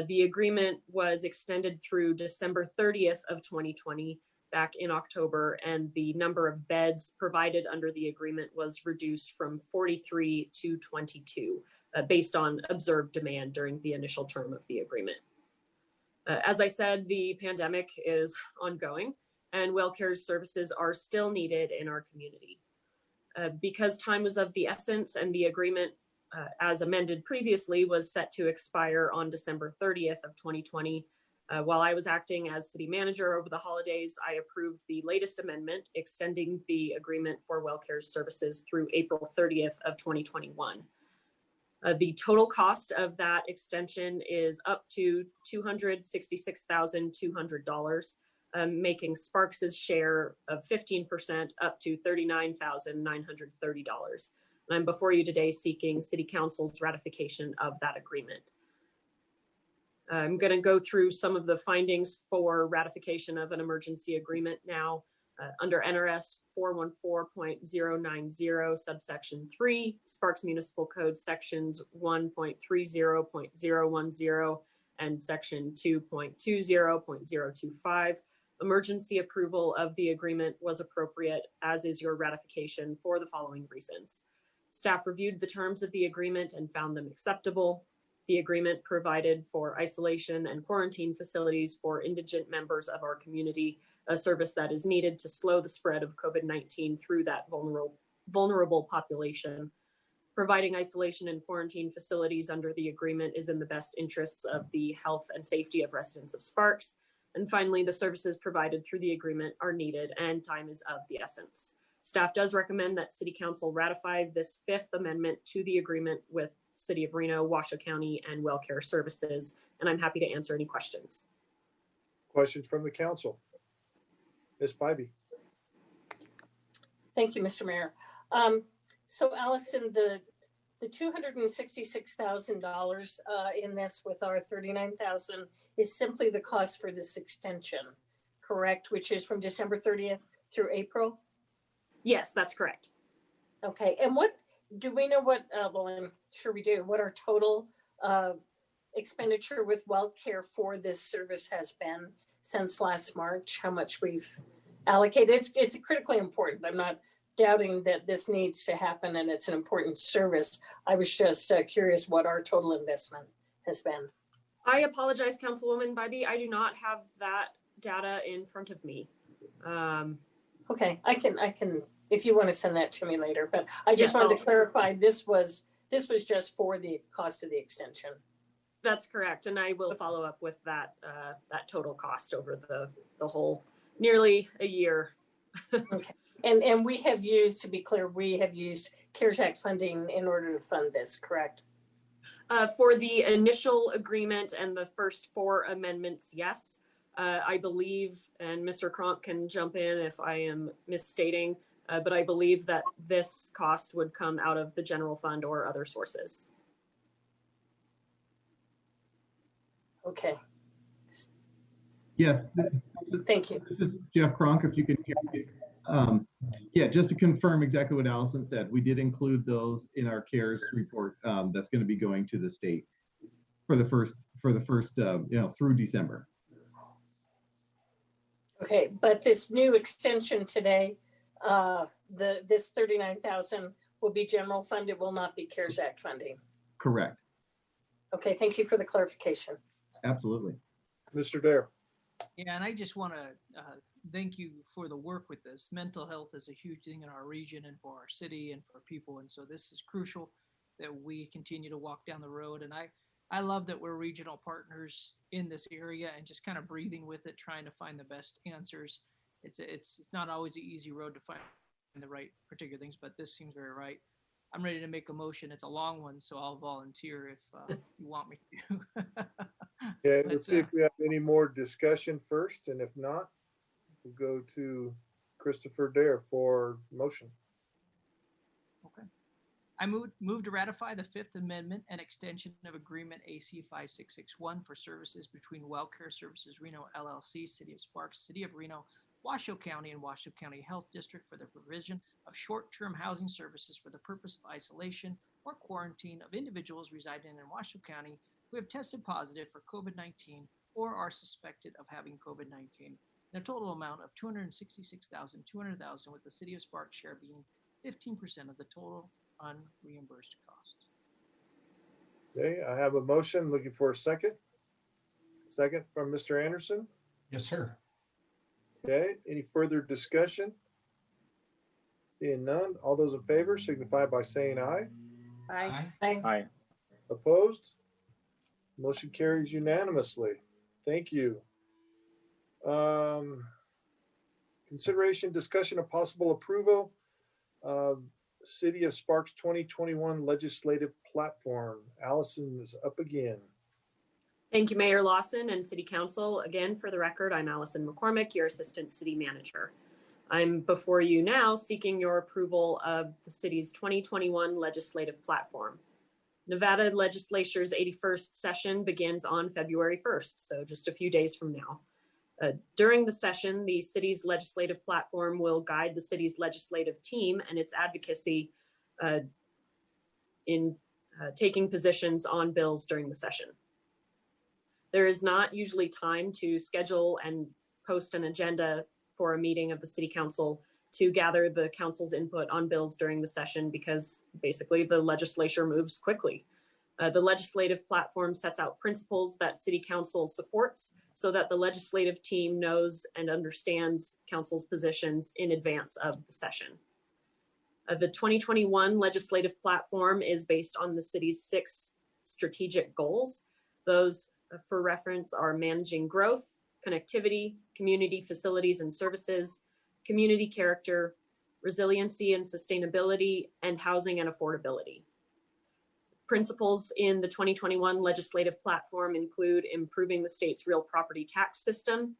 The agreement was extended through December 30th of 2020 back in October, and the number of beds provided under the agreement was reduced from 43 to 22 based on observed demand during the initial term of the agreement. As I said, the pandemic is ongoing and WellCare's services are still needed in our community. Because time was of the essence and the agreement as amended previously was set to expire on December 30th of 2020. While I was acting as city manager over the holidays, I approved the latest amendment extending the agreement for WellCare's services through April 30th of 2021. The total cost of that extension is up to $266,200, making Sparks's share of 15% up to $39,930. I'm before you today seeking City Council's ratification of that agreement. I'm going to go through some of the findings for ratification of an emergency agreement now. Under NRS 414.090 subsection 3, Sparks Municipal Code sections 1.30.010 and section 2.20.025, emergency approval of the agreement was appropriate, as is your ratification for the following reasons. Staff reviewed the terms of the agreement and found them acceptable. The agreement provided for isolation and quarantine facilities for indigent members of our community, a service that is needed to slow the spread of COVID-19 through that vulnerable population. Providing isolation and quarantine facilities under the agreement is in the best interests of the health and safety of residents of Sparks. And finally, the services provided through the agreement are needed and time is of the essence. Staff does recommend that City Council ratify this Fifth Amendment to the agreement with City of Reno, Washoe County, and WellCare Services and I'm happy to answer any questions. Questions from the council? Ms. Bybee? Thank you, Mr. Mayor. So Allison, the $266,000 in this with our 39,000 is simply the cost for this extension, correct? Which is from December 30th through April? Yes, that's correct. Okay, and what, do we know what, well, I'm sure we do, what our total expenditure with WellCare for this service has been since last March? How much we've allocated? It's critically important. I'm not doubting that this needs to happen and it's an important service. I was just curious what our total investment has been. I apologize, Councilwoman Bybee. I do not have that data in front of me. Okay, I can, if you want to send that to me later, but I just Yes, wanted to I'll- clarify, this was just for the cost of the extension. That's correct, and I will follow up with that that total cost over the whole nearly a year. Okay, and we have used, to be clear, we have used CARES Act funding in order to fund this, correct? For the initial agreement and the first 4 amendments, yes. I believe, and Mr. Cronk can jump in if I am misstating, but I believe that this cost would come out of the general fund or other sources. Okay, Yes. thank you. This is Jeff Cronk, if you can hear me. Yeah, just to confirm exactly what Allison said, we did include those in our CARES report that's going to be going to the state for the first through December. Okay, but this new extension today, this 39,000 will be general fund. It will not be CARES Act funding. Correct. Okay, thank you for the clarification. Absolutely. Mr. Dare? Yeah, and I just want to thank you for the work with this. Mental health is a huge thing in our region and for our city and for people. And so this is crucial that we continue to walk down the road. And I love that we're regional partners in this area and just kind of breathing with it, trying to find the best answers. It's not always an easy road to find the right particular things, but this seems very right. I'm ready to make a motion. It's a long one, so I'll volunteer if you want me to. Okay, let's see if we have any more discussion first, and if not, we'll go to Christopher Dare for motion. Okay. I move to ratify the Fifth Amendment and extension of Agreement AC 5661 for services between WellCare Services Reno LLC, City of Sparks, City of Reno, Washoe County, and Washoe County Health District for the provision of short-term housing services for the purpose of isolation or quarantine of individuals residing in Washoe County who have tested positive for COVID-19 or are suspected of having COVID-19, in a total amount of $266,200, with the City of Sparks share being 15% of the total unreimbursed cost. Okay, I have a motion. Looking for a second. Second from Mr. Anderson. Yes, sir. Okay, any further discussion? Seeing none, all those in favor signify by saying aye. Aye. Aye. Opposed? Motion carries unanimously. Thank you. Consideration, discussion of possible approval of City of Sparks 2021 legislative platform. Allison is up again. Thank you, Mayor Lawson and City Council. Again, for the record, I'm Allison McCormick, your Assistant City Manager. I'm before you now seeking your approval of the city's 2021 legislative platform. Nevada Legislature's 81st session begins on February 1st, so just a few days from now. During the session, the city's legislative platform will guide the city's legislative team and its advocacy in taking positions on bills during the session. There is not usually time to schedule and post an agenda for a meeting of the City Council to gather the council's input on bills during the session because basically the legislature moves quickly. The legislative platform sets out principles that City Council supports so that the legislative team knows and understands council's positions in advance of the session. The 2021 legislative platform is based on the city's 6 strategic goals. Those, for reference, are managing growth, connectivity, community facilities and services, community character, resiliency and sustainability, and housing and affordability. Principles in the 2021 legislative platform include improving the state's real property tax system,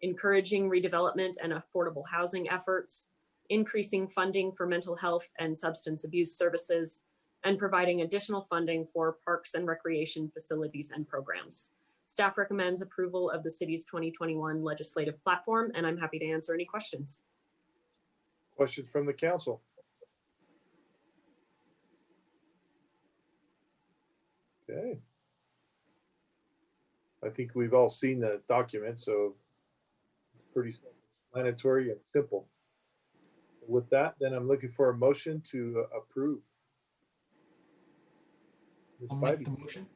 encouraging redevelopment and affordable housing efforts, increasing funding for mental health and substance abuse services, and providing additional funding for parks and recreation facilities and programs. Staff recommends approval of the city's 2021 legislative platform, and I'm happy to answer any questions. Questions from the council? Okay. I think we've all seen the document, so it's pretty explanatory and simple. With that, then I'm looking for a motion to approve. Ms. I'll make Bybee. the motion.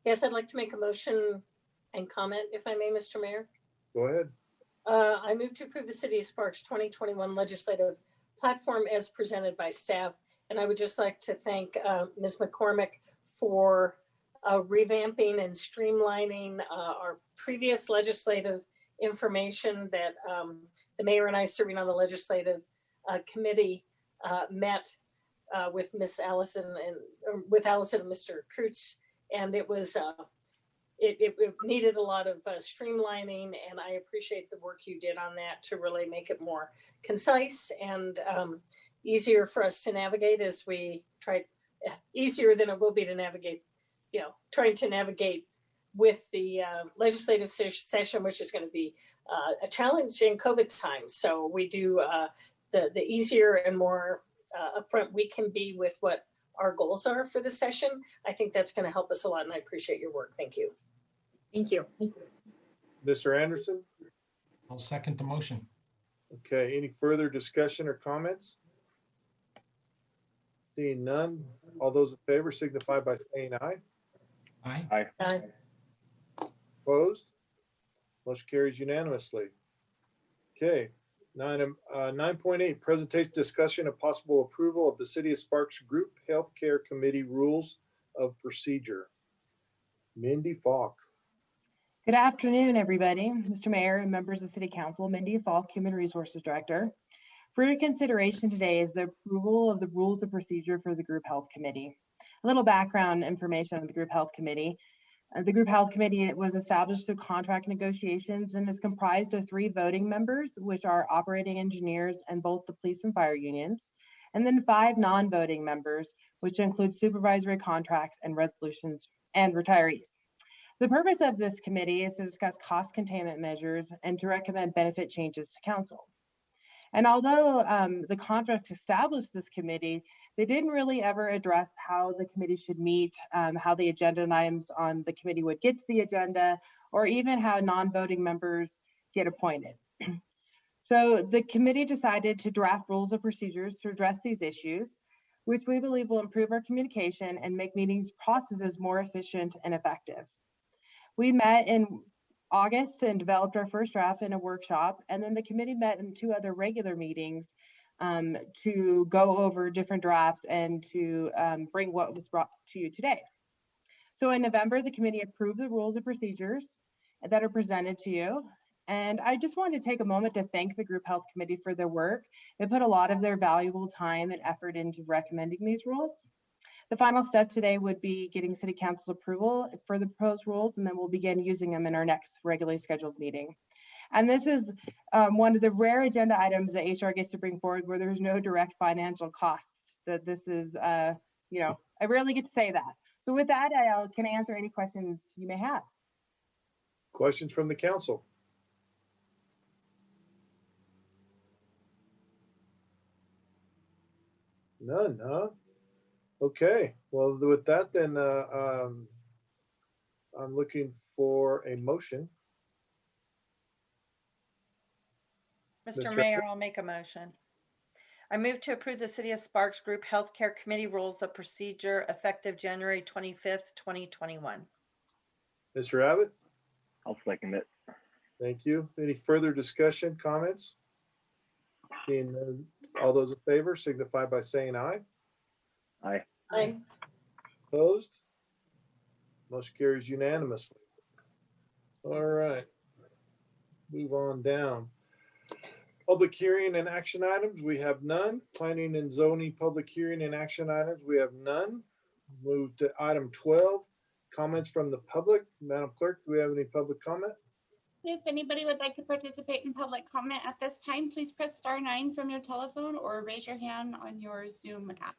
Yes, I'd like to make a motion and comment, if I may, Mr. Mayor. Go ahead. I move to approve the City of Sparks 2021 legislative platform as presented by staff. And I would just like to thank Ms. McCormick for revamping and streamlining our previous legislative information that the mayor and I, serving on the legislative committee, met with Miss Allison and with Allison and Mr. Kreutz, and it was it needed a lot of streamlining, and I appreciate the work you did on that to really make it more concise and easier for us to navigate as we try, easier than it will be to navigate, you know, trying to navigate with the legislative session, which is going to be a challenge in COVID times. So we do the easier and more upfront we can be with what our goals are for the session. I think that's going to help us a lot, and I appreciate your work. Thank you. Thank you. Mr. Anderson? I'll second the motion. Okay, any further discussion or comments? Seeing none, all those in favor signify by saying aye. Aye. Aye. Aye. Opposed? Motion carries unanimously. Okay, 9.8, presentation discussion of possible approval of the City of Sparks Group Healthcare Committee Rules of Procedure. Mindy Falk. Good afternoon, everybody. Mr. Mayor and members of City Council, Mindy Falk, Human Resources Director. For your consideration today is the approval of the Rules of Procedure for the Group Health Committee. A little background information on the Group Health Committee. The Group Health Committee was established through contract negotiations and is comprised of 3 voting members, which are operating engineers and both the police and fire unions, and then 5 non-voting members, which include supervisory contracts and resolutions and retirees. The purpose of this committee is to discuss cost containment measures and to recommend benefit changes to council. And although the contract established this committee, they didn't really ever address how the committee should meet, how the agenda items on the committee would get to the agenda, or even how non-voting members get appointed. So the committee decided to draft rules of procedures to address these issues, which we believe will improve our communication and make meetings processes more efficient and effective. We met in August and developed our first draft in a workshop, and then the committee met in 2 other regular meetings to go over different drafts and to bring what was brought to you today. So in November, the committee approved the rules and procedures that are presented to you. And I just wanted to take a moment to thank the Group Health Committee for their work. They put a lot of their valuable time and effort into recommending these rules. The final step today would be getting City Council's approval for the proposed rules, and then we'll begin using them in our next regularly scheduled meeting. And this is one of the rare agenda items that HR gets to bring forward where there's no direct financial cost. So this is, you know, I rarely get to say that. So with that, I can answer any questions you may have. Questions from the council? None, huh? Okay, well, with that, then I'm looking for a motion. Mr. Mayor, I'll make a motion. I move to approve the City of Sparks Group Healthcare Committee Rules of Procedure effective January 25th, 2021. Mr. Abbott? I'll second it. Thank you. Any further discussion, comments? Seeing none, all those in favor signify by saying aye. Aye. Aye. Opposed? Motion carries unanimously. All right. Move on down. Public hearing and action items, we have none. Planning and zoning public hearing and action items, we have none. Move to item 12, comments from the public. Madam Clerk, do we have any public comment? If anybody would like to participate in public comment at this time, please press *9 from your telephone or raise your hand on your Zoom app.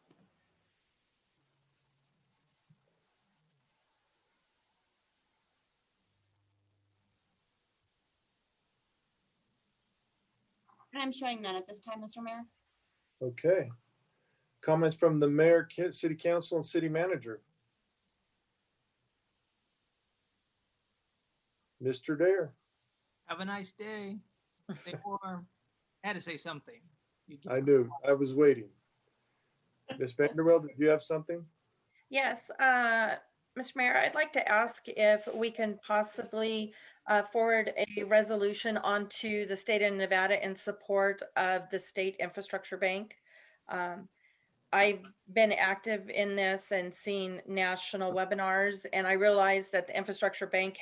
And I'm showing none at this time, Mr. Mayor. Okay. Comments from the mayor, city council, and city manager. Mr. Dare. Have a nice day. Stay warm. Had to say something. I knew, I was waiting. Ms. Vanderwell, did you have something? Yes, Mr. Mayor, I'd like to ask if we can possibly forward a resolution onto the state of Nevada in support of the State Infrastructure Bank. I've been active in this and seen national webinars, and I realized that the Infrastructure Bank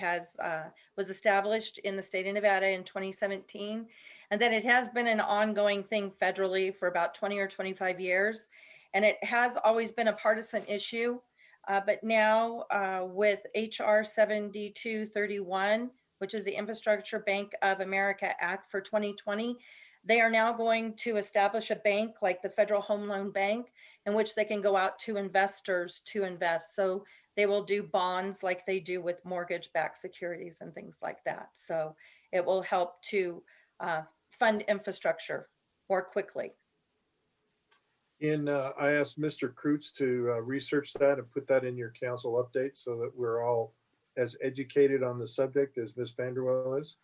was established in the state of Nevada in 2017, and that it has been an ongoing thing federally for about 20 or 25 years. And it has always been a partisan issue, but now with HR 7231, which is the Infrastructure Bank of America Act for 2020, they are now going to establish a bank like the Federal Home Loan Bank, in which they can go out to investors to invest. So they will do bonds like they do with mortgage-backed securities and things like that. So it will help to fund infrastructure more quickly. And I asked Mr. Kreutz to research that and put that in your council update so that we're all as educated on the subject as Ms. Vanderwell is.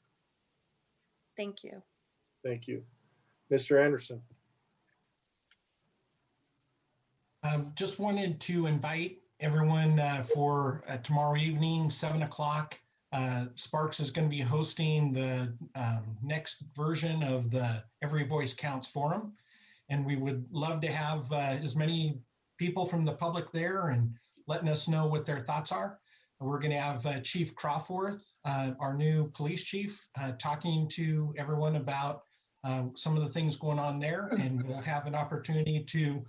Thank you. Thank you. Mr. Anderson. Just wanted to invite everyone for tomorrow evening, 7 o'clock. Sparks is going to be hosting the next version of the Every Voice Counts Forum. And we would love to have as many people from the public there and letting us know what their thoughts are. We're going to have Chief Crawforth, our new police chief, talking to everyone about some of the things going on there. And we'll have an opportunity to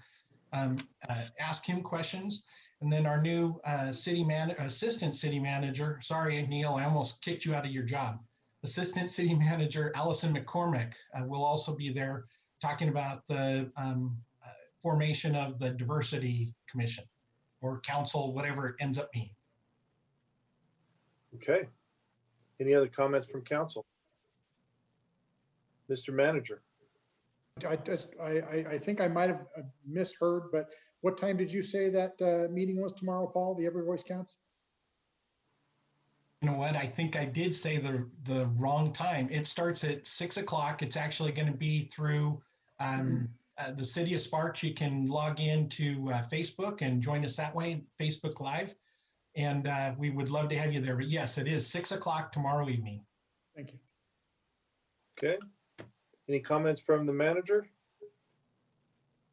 ask him questions. And then our new assistant city manager, sorry, Neil, I almost kicked you out of your job. Assistant City Manager Allison McCormick will also be there talking about the formation of the Diversity Commission or Council, whatever it ends up being. Okay. Any other comments from council? Mr. Manager. I think I might have misheard, but what time did you say that meeting was tomorrow, Paul? The Every Voice Counts? You know what? I think I did say the wrong time. It starts at 6 o'clock. It's actually going to be through the City of Sparks. You can log in to Facebook and join us that way, Facebook Live. And we would love to have you there. But yes, it is 6 o'clock tomorrow evening. Thank you. Okay. Any comments from the manager?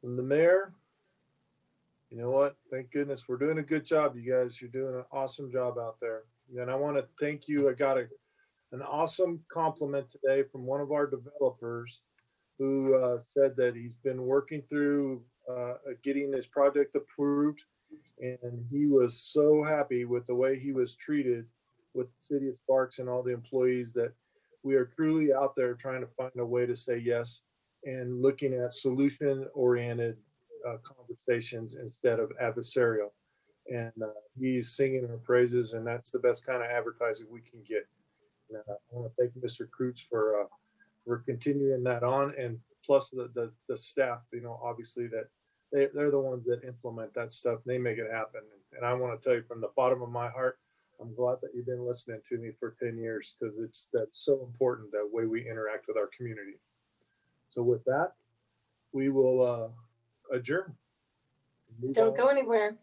From the mayor? You know what? Thank goodness we're doing a good job, you guys. You're doing an awesome job out there. And I want to thank you. I got an awesome compliment today from one of our developers who said that he's been working through getting this project approved. And he was so happy with the way he was treated with the City of Sparks and all the employees, that we are truly out there trying to find a way to say yes and looking at solution-oriented conversations instead of adversarial. And he's singing our praises, and that's the best kind of advertising we can get. And, I want to thank Mr. Kreutz for continuing that on, and plus the staff, you know, obviously that they're the ones that implement that stuff. They make it happen. And I want to tell you from the bottom of my heart, I'm glad that you've been listening to me for 10 years, because that's so important, that way we interact with our community. So with that, we will adjourn. Don't go anywhere.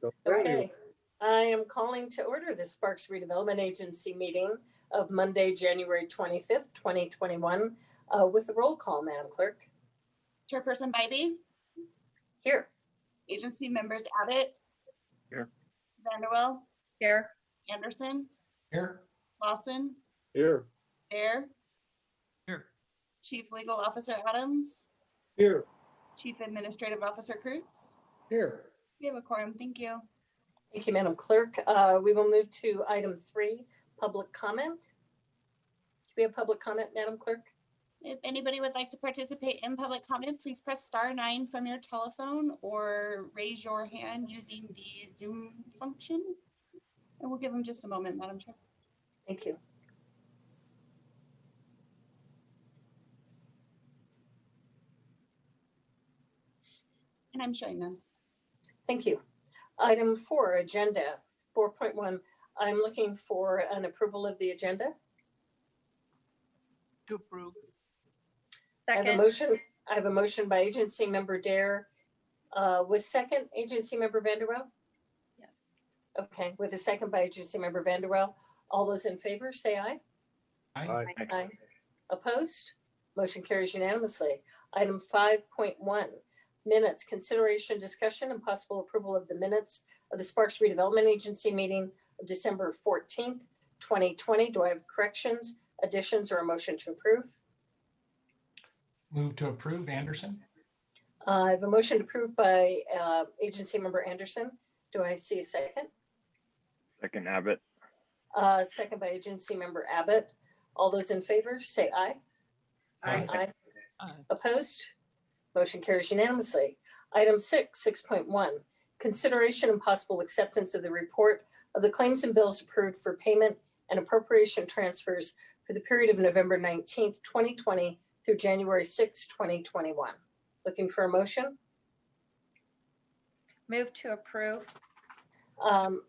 Don't go anywhere. Okay. I am calling to order the Sparks Redevelopment Agency meeting of Monday, January 25th, 2021, with a roll call, Madam Clerk. Chairperson Bybee? Here. Agency members Abbott? Here. Vanderwell? Here. Anderson? Here. Lawson? Here. Bear? Here. Chief Legal Officer Adams, Here. Chief Administrative Officer Cruz. Here. We have a quorum. Thank you. Thank you, Madam Clerk. We will move to item 3, public comment. Do we have public comment, Madam Clerk? If anybody would like to participate in public comment, please press *9 from your telephone or raise your hand using the Zoom function. And we'll give them just a moment, Madam Chair. Thank you. And I'm showing them. Thank you. Item 4, agenda 4.1. I'm looking for an approval of the agenda. To approve. I have a Second. motion. I have a motion by agency member Dare. With second, agency member Vanderwell? Yes. Okay, with a second by agency member Vanderwell. All those in favor, say aye. Aye. Aye. Opposed? Motion carries unanimously. Item 5.1, minutes, consideration, discussion, and possible approval of the minutes of the Sparks Redevelopment Agency meeting of December 14th, 2020. Do I have corrections, additions, or a motion to approve? Move to approve, Anderson. I have a motion approved by agency member Anderson. Do I see a second? Second, Abbott. Second by agency member Abbott. All those in favor, say aye. Aye. Aye. Aye. Opposed? Motion carries unanimously. Item 6.1, consideration and possible acceptance of the report of the claims and bills approved for payment and appropriation transfers for the period of November 19th, 2020 through January 6th, 2021. Looking for a motion? Move to approve.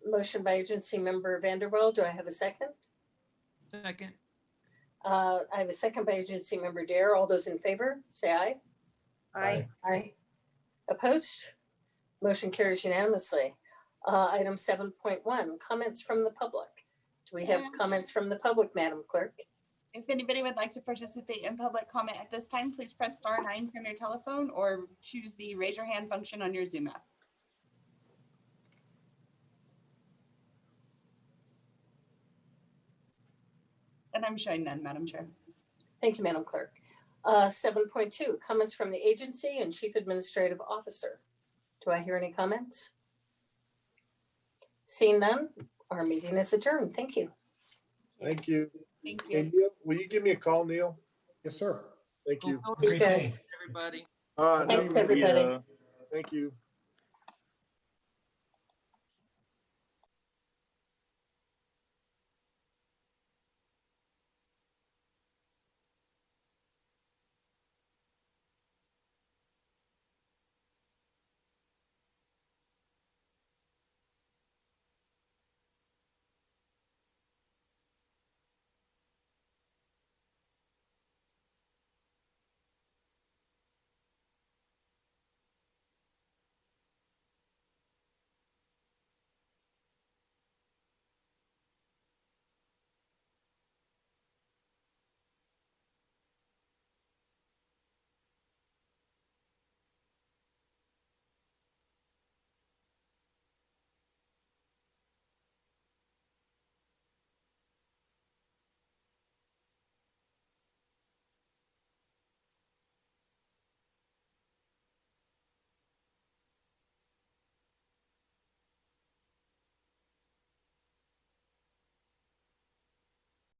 Motion by agency member Vanderwell. Do I have a second? Second. I have a second by agency member Dare. All those in favor, say aye. Aye. Aye. Opposed? Motion carries unanimously. Item 7.1, comments from the public. Do we have comments from the public, Madam Clerk? If anybody would like to participate in public comment at this time, please press *9 from your telephone or choose the raise your hand function on your Zoom app. And I'm showing none, Madam Chair. Thank you, Madam Clerk. 7.2, comments from the agency and Chief Administrative Officer. Do I hear any comments? Seeing none, our meeting is adjourned. Thank you. Thank you. Thank Hey, Neil, will you give me a call, Neil? Yes, sir. Thank you. Go Thanks, guys. everybody. Thanks, everybody. Thank you.